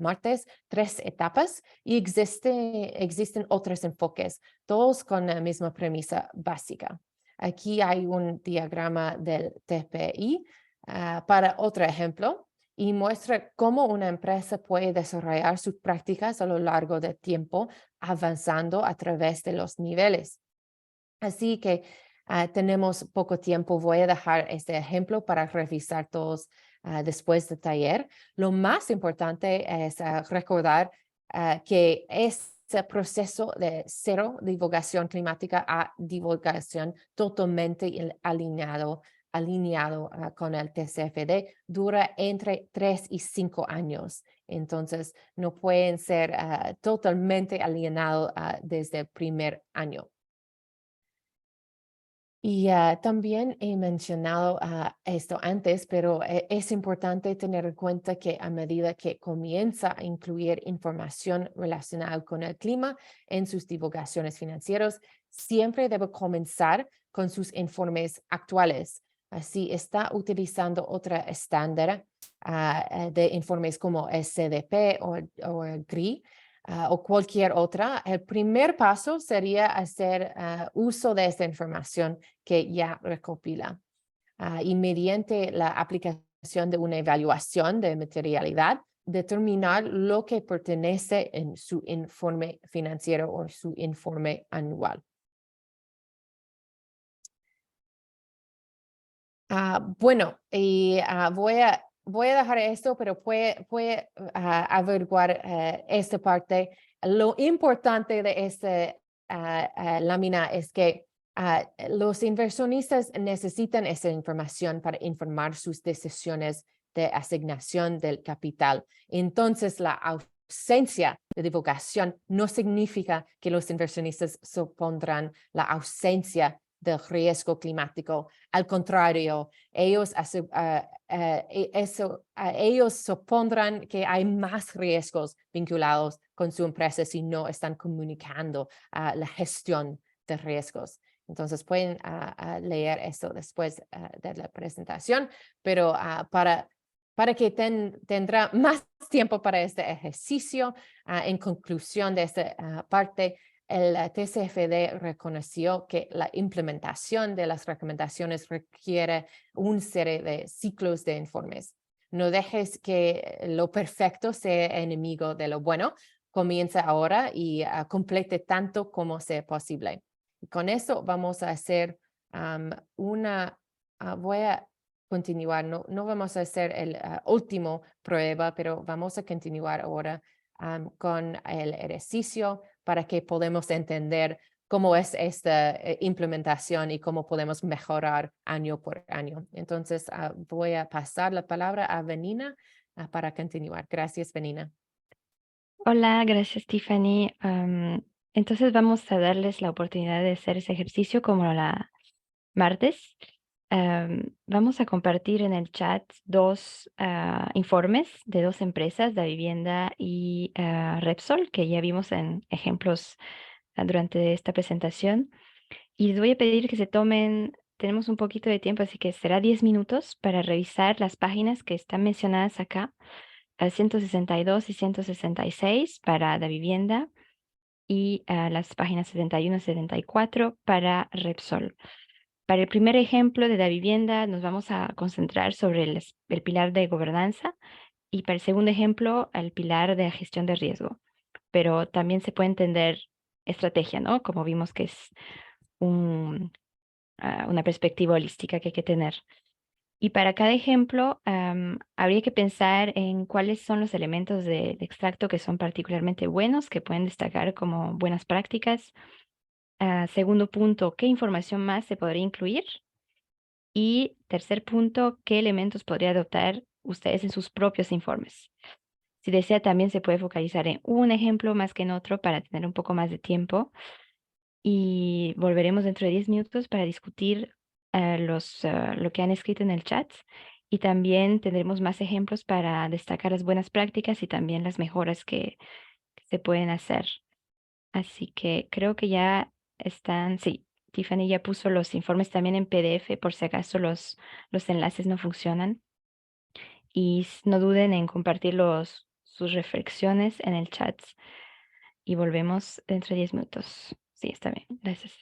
martes, 3 etapas y existen otros enfoques, todos con la misma premisa básica. Aquí hay un diagrama del TPI para otro ejemplo y muestra cómo una empresa puede desarrollar sus prácticas a lo largo del tiempo, avanzando a través de los niveles. Así que tenemos poco tiempo. Voy a dejar este ejemplo para revisar todos después del taller. Lo más importante es recordar que este proceso de cero divulgación climática a divulgación totalmente alineado con el TCFD dura entre 3 y 5 años. Entonces, no pueden ser totalmente alineados desde el primer año. Y también he mencionado esto antes, pero es importante tener en cuenta que a medida que comienza a incluir información relacionada con el clima en sus divulgaciones financieras, siempre debe comenzar con sus informes actuales. Así está utilizando otra estándar de informes como SDP o GRI, o cualquier otra, el primer paso sería hacer uso de esta información que ya recopila. Y mediante la aplicación de una evaluación de materialidad, determinar lo que pertenece en su informe financiero o su informe anual. Bueno, y voy a dejar esto, pero puede averiguar esta parte. Lo importante de esta lámina es que los inversionistas necesitan esa información para informar sus decisiones de asignación del capital. Entonces, la ausencia de divulgación no significa que los inversionistas supondrán la ausencia del riesgo climático. Al contrario, ellos ellos supondrán que hay más riesgos vinculados con su empresa si no están comunicando la gestión de riesgos. Entonces pueden leer esto después de la presentación, pero para que tendrá más tiempo para este ejercicio, en conclusión de esta parte, el TCFD reconoció que la implementación de las recomendaciones requiere una serie de ciclos de informes. No dejes que lo perfecto sea enemigo de lo bueno. Comienza ahora y complete tanto como sea posible. Y con eso vamos a hacer voy a continuar, no vamos a hacer el último prueba, pero vamos a continuar ahora con el ejercicio para que podamos entender cómo es esta implementación y cómo podemos mejorar año por año. Entonces, voy a pasar la palabra a Vanina para continuar. Gracias, Vanina. Hola, gracias, Tiffany. Entonces vamos a darles la oportunidad de hacer ese ejercicio como la martes. Vamos a compartir en el chat dos informes de dos empresas, Da Vivienda y Repsol, que ya vimos en ejemplos durante esta presentación. Y les voy a pedir que se tomen, tenemos un poquito de tiempo, así que será 10 minutos para revisar las páginas que están mencionadas acá, 162 y 166 para Da Vivienda y las páginas 71 y 74 para Repsol. Para el primer ejemplo de Da Vivienda nos vamos a concentrar sobre el pilar de gobernanza y para el segundo ejemplo el pilar de gestión de riesgo. Pero también se puede entender estrategia, ¿no? Como vimos que es una perspectiva holística que hay que tener. Y para cada ejemplo, habría que pensar en cuáles son los elementos de extracto que son particularmente buenos, que pueden destacar como buenas prácticas. Segundo punto, ¿qué información más se podría incluir? Y tercer punto, ¿qué elementos podría adoptar ustedes en sus propios informes? Si desea, también se puede focalizar en un ejemplo más que en otro para tener un poco más de tiempo. Y volveremos dentro de 10 minutos para discutir lo que han escrito en el chat. Y también tendremos más ejemplos para destacar las buenas prácticas y también las mejoras que se pueden hacer. Así que creo que ya están, sí, Tiffany ya puso los informes también en PDF por si acaso los enlaces no funcionan. Y no duden en compartir sus reflexiones en el chat. Y volvemos dentro de 10 minutos. Sí, está bien. Gracias.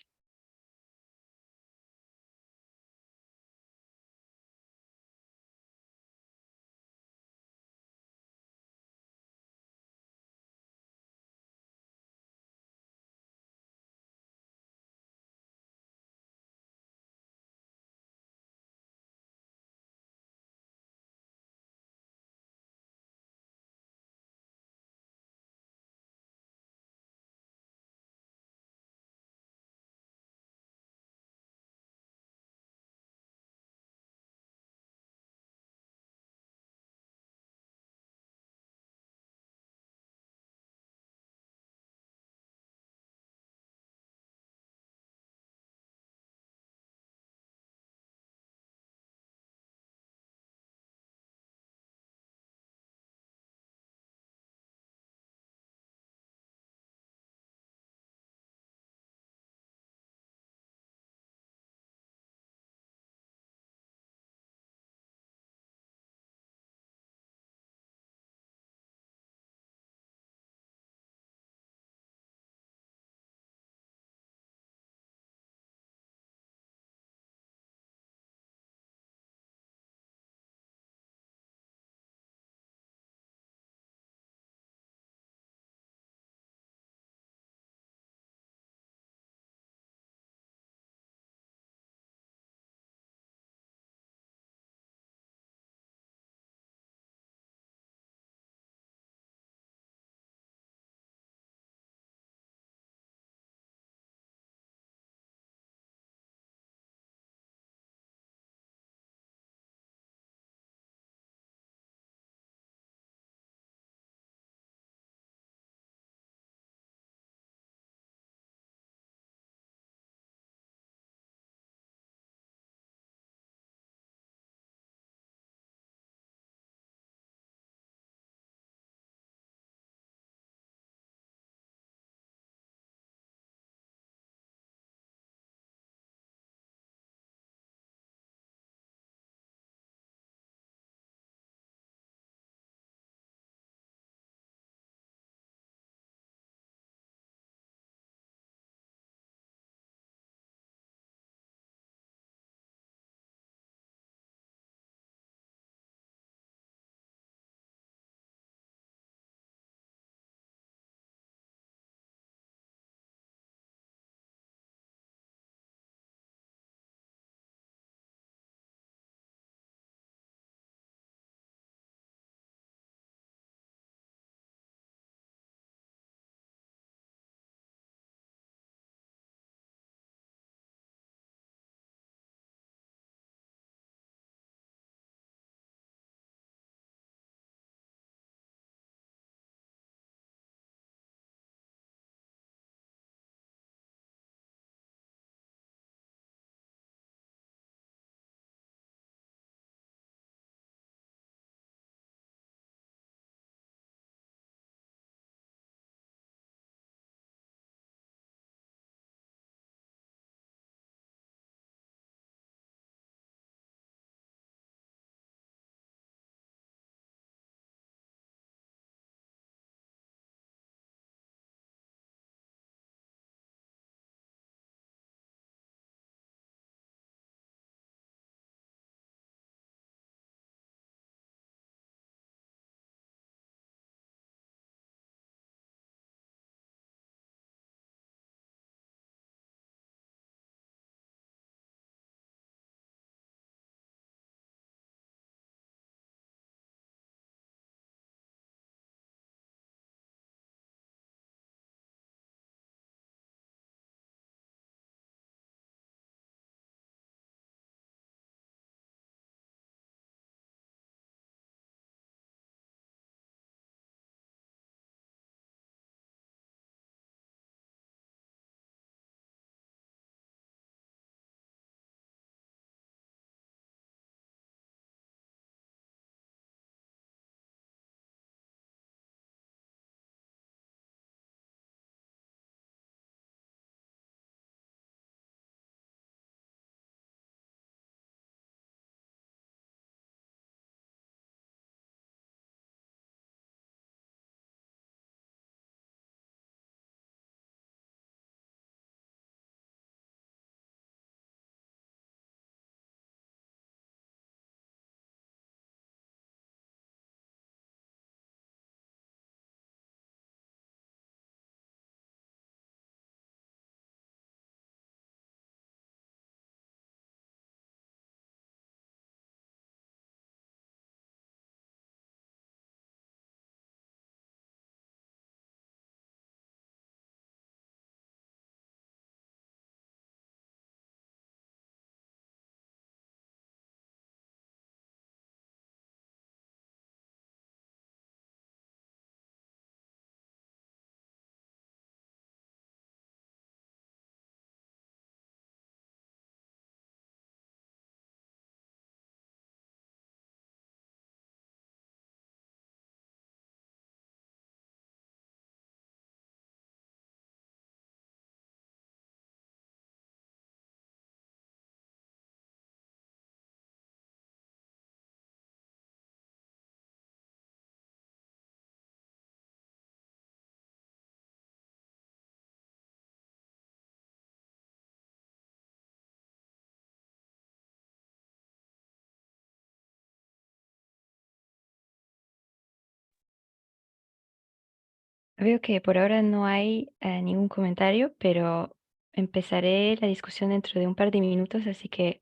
Veo que por ahora no hay ningún comentario, pero empezaré la discusión dentro de un par de minutos, así que...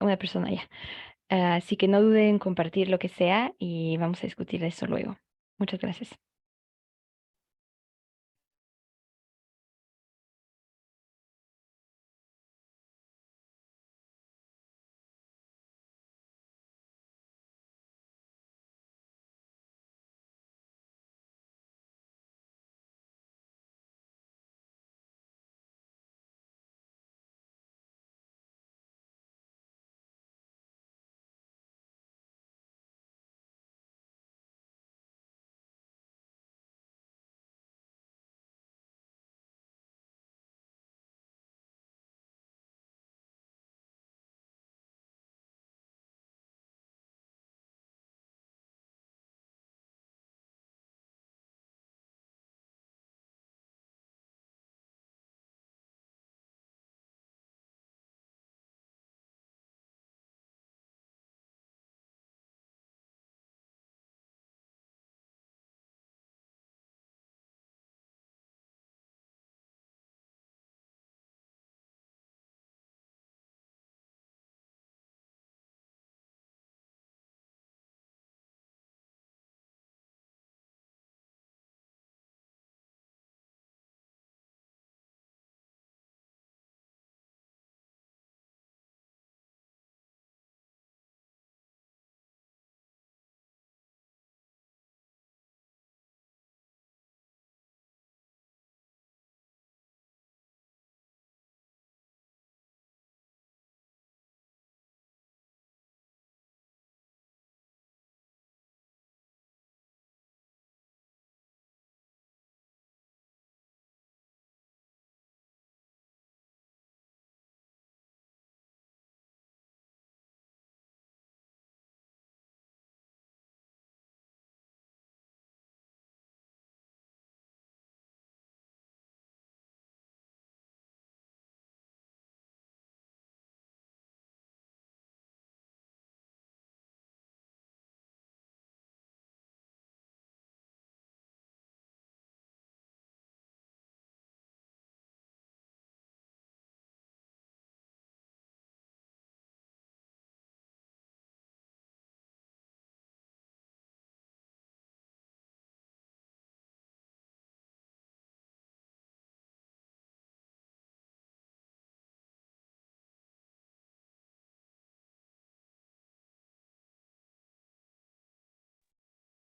una persona ya. Así que no duden en compartir lo que sea y vamos a discutir eso luego. Muchas gracias.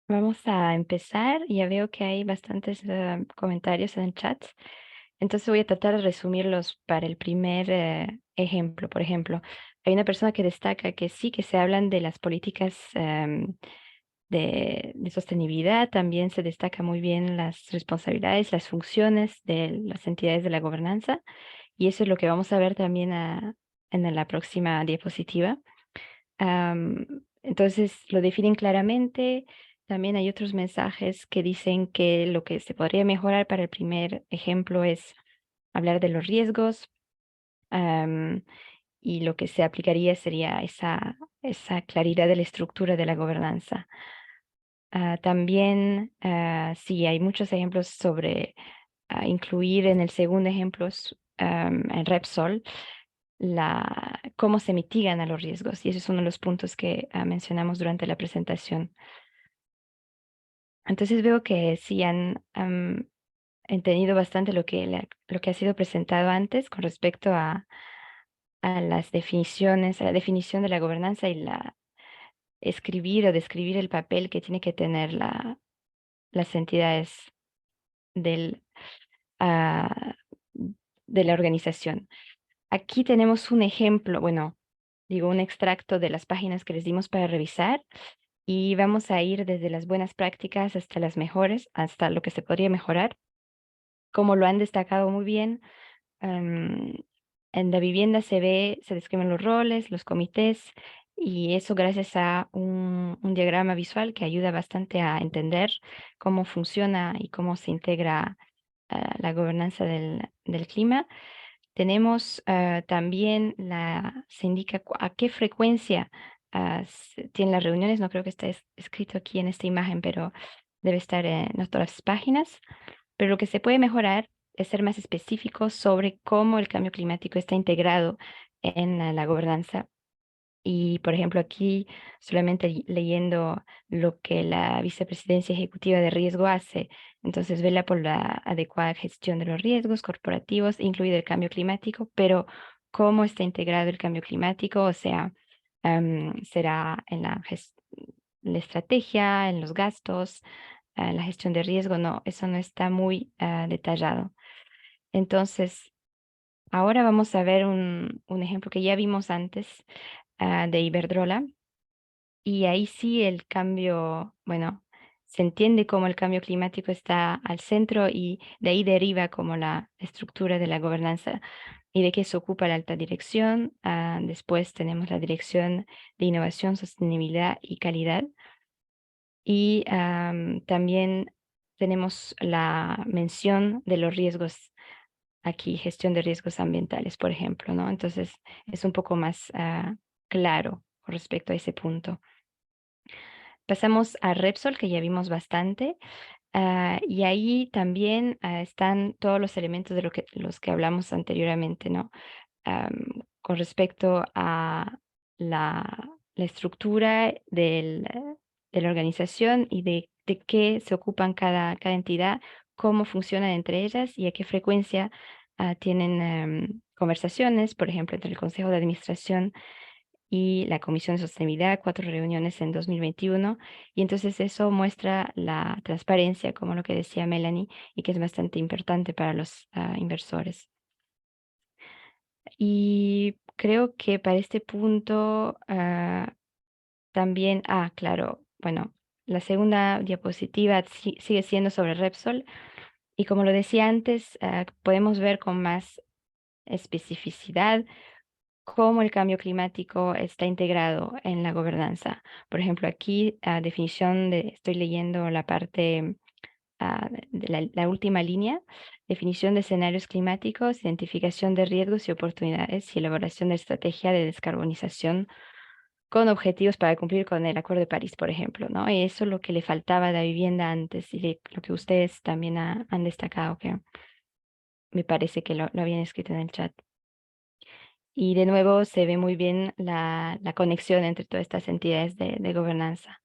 Vamos a empezar. Ya veo que hay bastantes comentarios en el chat. Entonces voy a tratar de resumirlos para el primer ejemplo. Por ejemplo, hay una persona que destaca que sí, que se hablan de las políticas de sostenibilidad. También se destaca muy bien las responsabilidades, las funciones de las entidades de la gobernanza. Y eso es lo que vamos a ver también en la próxima diapositiva. Entonces lo definen claramente. También hay otros mensajes que dicen que lo que se podría mejorar para el primer ejemplo es hablar de los riesgos, y lo que se aplicaría sería esa claridad de la estructura de la gobernanza. También, sí, hay muchos ejemplos sobre incluir en el segundo ejemplo, en Repsol, cómo se mitigan a los riesgos. Y ese es uno de los puntos que mencionamos durante la presentación. Entonces veo que sí han entendido bastante lo que ha sido presentado antes con respecto a las definiciones, a la definición de la gobernanza y escribir o describir el papel que tiene que tener las entidades del, ah, de la organización. Aquí tenemos un ejemplo, bueno, digo, un extracto de las páginas que les dimos para revisar y vamos a ir desde las buenas prácticas hasta las mejores, hasta lo que se podría mejorar. Como lo han destacado muy bien, en la vivienda se describen los roles, los comités, y eso gracias a un diagrama visual que ayuda bastante a entender cómo funciona y cómo se integra la gobernanza del clima. Tenemos también, se indica a qué frecuencia tienen las reuniones. No creo que esté escrito aquí en esta imagen, pero debe estar en otras páginas, pero lo que se puede mejorar es ser más específico sobre cómo el cambio climático está integrado en la gobernanza. Y, por ejemplo, aquí solamente leyendo lo que la Vicepresidencia Ejecutiva de Riesgo hace, entonces vela por la adecuada gestión de los riesgos corporativos, incluido el cambio climático, pero cómo está integrado el cambio climático, o sea, será en la estrategia, en los gastos, en la gestión de riesgo, no, eso no está muy detallado. Entonces, ahora vamos a ver un ejemplo que ya vimos antes de Iberdrola, y ahí sí el cambio, bueno, se entiende cómo el cambio climático está al centro y de ahí deriva como la estructura de la gobernanza y de qué se ocupa la alta dirección. Después tenemos la dirección de innovación, sostenibilidad y calidad. Y también tenemos la mención de los riesgos aquí, gestión de riesgos ambientales, por ejemplo, ¿no? Entonces es un poco más claro con respecto a ese punto. Pasamos a Repsol, que ya vimos bastante, y ahí también están todos los elementos de los que hablamos anteriormente, ¿no? Con respecto a la estructura de la organización y de qué se ocupan cada entidad, cómo funcionan entre ellas y a qué frecuencia tienen conversaciones, por ejemplo, entre el Consejo de Administración y la Comisión de Sostenibilidad, 4 reuniones en 2021, y entonces eso muestra la transparencia, como lo que decía Melanie, y que es bastante importante para los inversores. Y creo que para este punto también, claro, bueno, la segunda diapositiva sigue siendo sobre Repsol, y como lo decía antes, podemos ver con más especificidad cómo el cambio climático está integrado en la gobernanza. Por ejemplo, aquí, estoy leyendo la parte de la última línea, definición de escenarios climáticos, identificación de riesgos y oportunidades y elaboración de estrategia de descarbonización con objetivos para cumplir con el Acuerdo de París, por ejemplo, ¿no? Y eso es lo que le faltaba a la vivienda antes y lo que ustedes también han destacado, que me parece que lo habían escrito en el chat. Y de nuevo se ve muy bien la conexión entre todas estas entidades de gobernanza.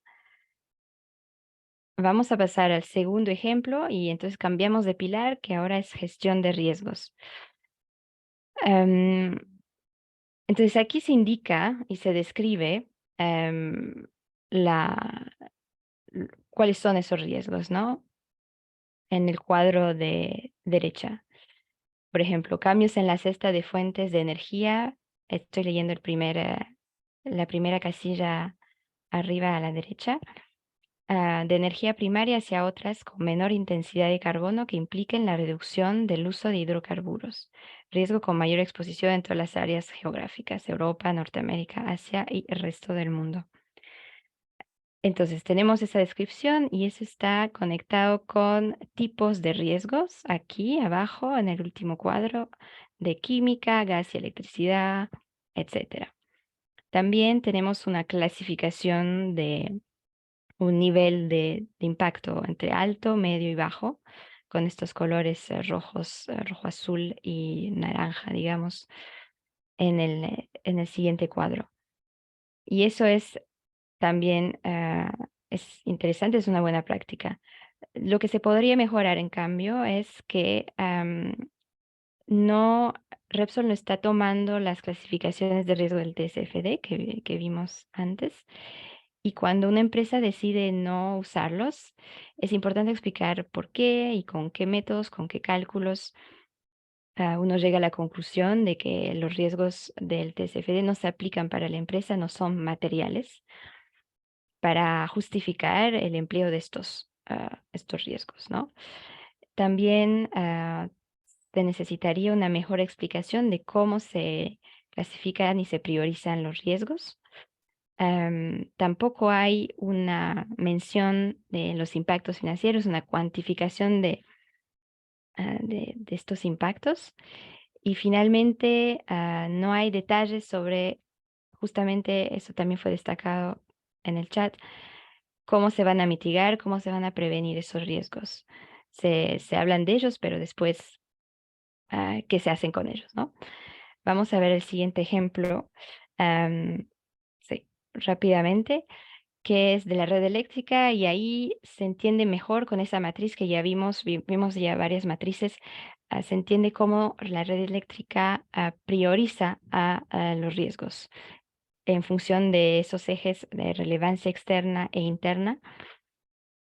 Vamos a pasar al segundo ejemplo y entonces cambiamos de pilar, que ahora es gestión de riesgos. Entonces aquí se indica y se describe cuáles son esos riesgos, ¿no? En el cuadro de derecha. Por ejemplo, cambios en la cesta de fuentes de energía. Estoy leyendo la primera casilla arriba a la derecha. De energía primaria hacia otras con menor intensidad de carbono que impliquen la reducción del uso de hidrocarburos. Riesgo con mayor exposición en todas las áreas geográficas, Europa, Norteamérica, Asia y el resto del mundo. Entonces tenemos esa descripción y eso está conectado con tipos de riesgos aquí abajo en el último cuadro de química, gas y electricidad, etc. También tenemos una clasificación de un nivel de impacto entre alto, medio y bajo, con estos colores rojos, rojo, azul y naranja, digamos, en el siguiente cuadro. Y eso es también es interesante, es una buena práctica. Lo que se podría mejorar, en cambio, es que Repsol no está tomando las clasificaciones de riesgo del TCFD que vimos antes. Y cuando una empresa decide no usarlos, es importante explicar por qué y con qué métodos, con qué cálculos uno llega a la conclusión de que los riesgos del TCFD no se aplican para la empresa, no son materiales para justificar el empleo de estos riesgos, ¿no? También se necesitaría una mejor explicación de cómo se clasifican y se priorizan los riesgos. Tampoco hay una mención de los impactos financieros, una cuantificación de estos impactos. Y finalmente, no hay detalles sobre, justamente eso también fue destacado en el chat, cómo se van a mitigar, cómo se van a prevenir esos riesgos. Se hablan de ellos, pero después, ¿qué se hacen con ellos, no? Vamos a ver el siguiente ejemplo, sí, rápidamente, que es de la red eléctrica, y ahí se entiende mejor con esa matriz que ya vimos ya varias matrices. Se entiende cómo la red eléctrica prioriza a los riesgos en función de esos ejes de relevancia externa e interna,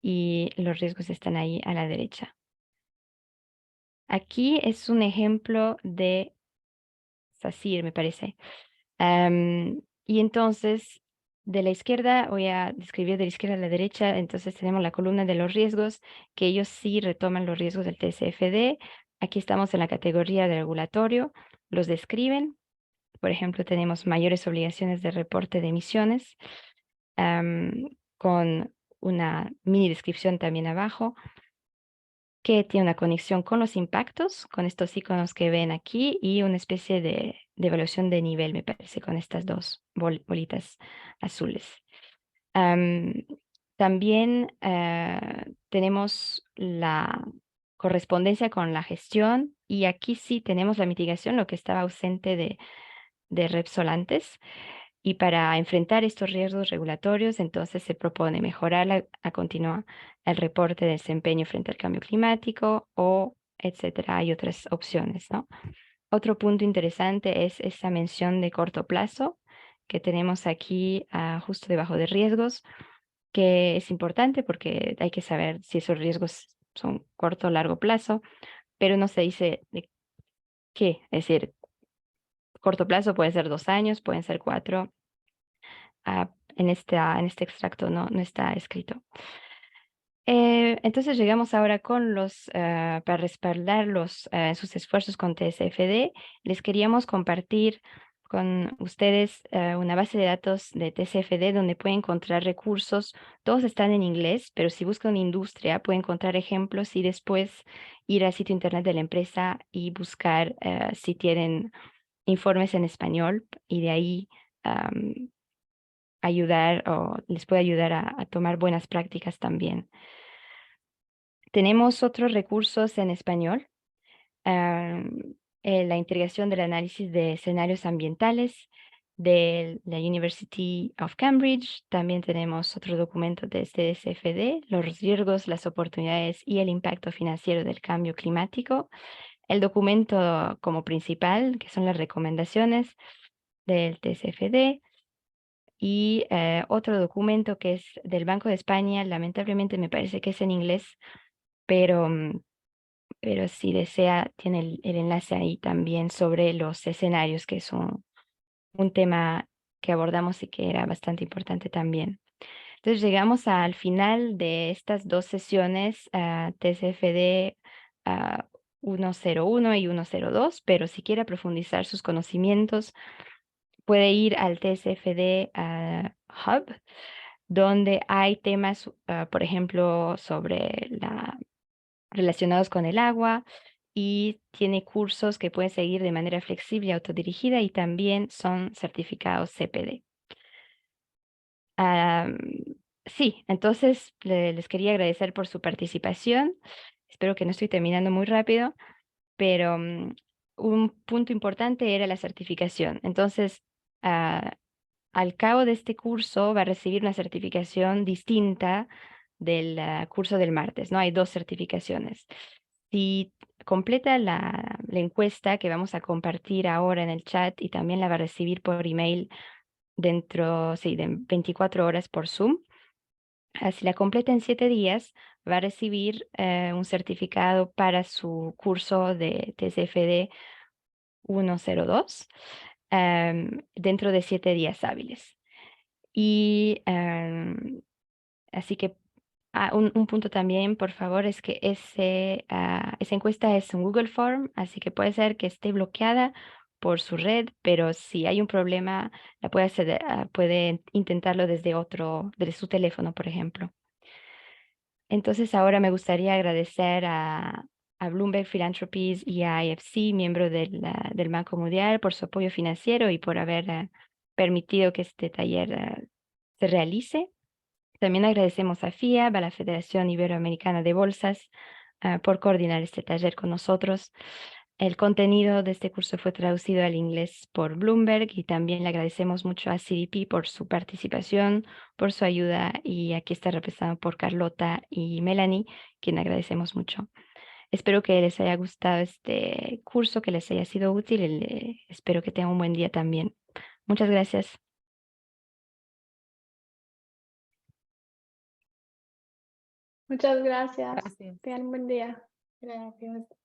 y los riesgos están ahí a la derecha. Aquí es un ejemplo de SACIR, me parece. Y entonces, de la izquierda, voy a describir de la izquierda a la derecha. Entonces tenemos la columna de los riesgos, que ellos sí retoman los riesgos del TCFD. Aquí estamos en la categoría de regulatorio, los describen. Por ejemplo, tenemos mayores obligaciones de reporte de emisiones, con una mini descripción también abajo, que tiene una conexión con los impactos, con estos iconos que ven aquí, y una especie de evaluación de nivel, me parece, con estas dos bolitas azules. También tenemos la correspondencia con la gestión, y aquí sí tenemos la mitigación, lo que estaba ausente de Repsol antes. Y para enfrentar estos riesgos regulatorios, entonces se propone mejorar a continuar el reporte de desempeño frente al cambio climático, o etcétera. Hay otras opciones, ¿no? Otro punto interesante es esa mención de corto plazo que tenemos aquí justo debajo de riesgos, que es importante porque hay que saber si esos riesgos son corto o largo plazo, pero no se dice de qué. Es decir, corto plazo puede ser 2 años, pueden ser 4. En este extracto no está escrito. Entonces llegamos ahora con para respaldar sus esfuerzos con TCFD. Les queríamos compartir con ustedes una base de datos de TCFD donde pueden encontrar recursos. Todos están en inglés, pero si buscan industria pueden encontrar ejemplos y después ir al sitio internet de la empresa y buscar si tienen informes en español, y de ahí les puede ayudar a tomar buenas prácticas también. Tenemos otros recursos en español. La integración del análisis de escenarios ambientales de la University of Cambridge. También tenemos otro documento de TCFD, los riesgos, las oportunidades y el impacto financiero del cambio climático. El documento como principal, que son las recomendaciones del TCFD. Y otro documento que es del Banco de España, lamentablemente me parece que es en inglés, pero si desea, tiene el enlace ahí también sobre los escenarios, que es un tema que abordamos y que era bastante importante también. Entonces llegamos al final de estas 2 sesiones, TCFD 101 y 102, pero si quiere profundizar sus conocimientos, puede ir al TCFD Hub, donde hay temas, por ejemplo, relacionados con el agua, y tiene cursos que pueden seguir de manera flexible y autodirigida, y también son certificados CPD. Sí, entonces les quería agradecer por su participación. Espero que no estoy terminando muy rápido, pero un punto importante era la certificación. Entonces, al cabo de este curso va a recibir una certificación distinta del curso del martes, ¿no? Hay 2 certificaciones. Si completa la encuesta que vamos a compartir ahora en el chat, y también la va a recibir por email dentro, de 24 horas por Zoom. Si la completa en 7 días, va a recibir un certificado para su curso de TCFD 102 dentro de 7 días hábiles. Y así que un punto también, por favor, es que esa encuesta es un Google Form, así que puede ser que esté bloqueada por su red, pero si hay un problema, puede intentarlo desde su teléfono, por ejemplo. Entonces ahora me gustaría agradecer a Bloomberg Philanthropies y a IFC, miembro del Banco Mundial, por su apoyo financiero y por haber permitido que este taller se realice. También agradecemos a FIAB, a la Federación Iberoamericana de Bolsas, por coordinar este taller con nosotros. El contenido de este curso fue traducido al inglés por Bloomberg y también le agradecemos mucho a CDP por su participación, por su ayuda, y aquí está representado por Carlota y Melanie, quien agradecemos mucho. Espero que les haya gustado este curso, que les haya sido útil y espero que tengan un buen día también. Muchas gracias. Muchas gracias. Gracias. Tengan un buen día. Gracias.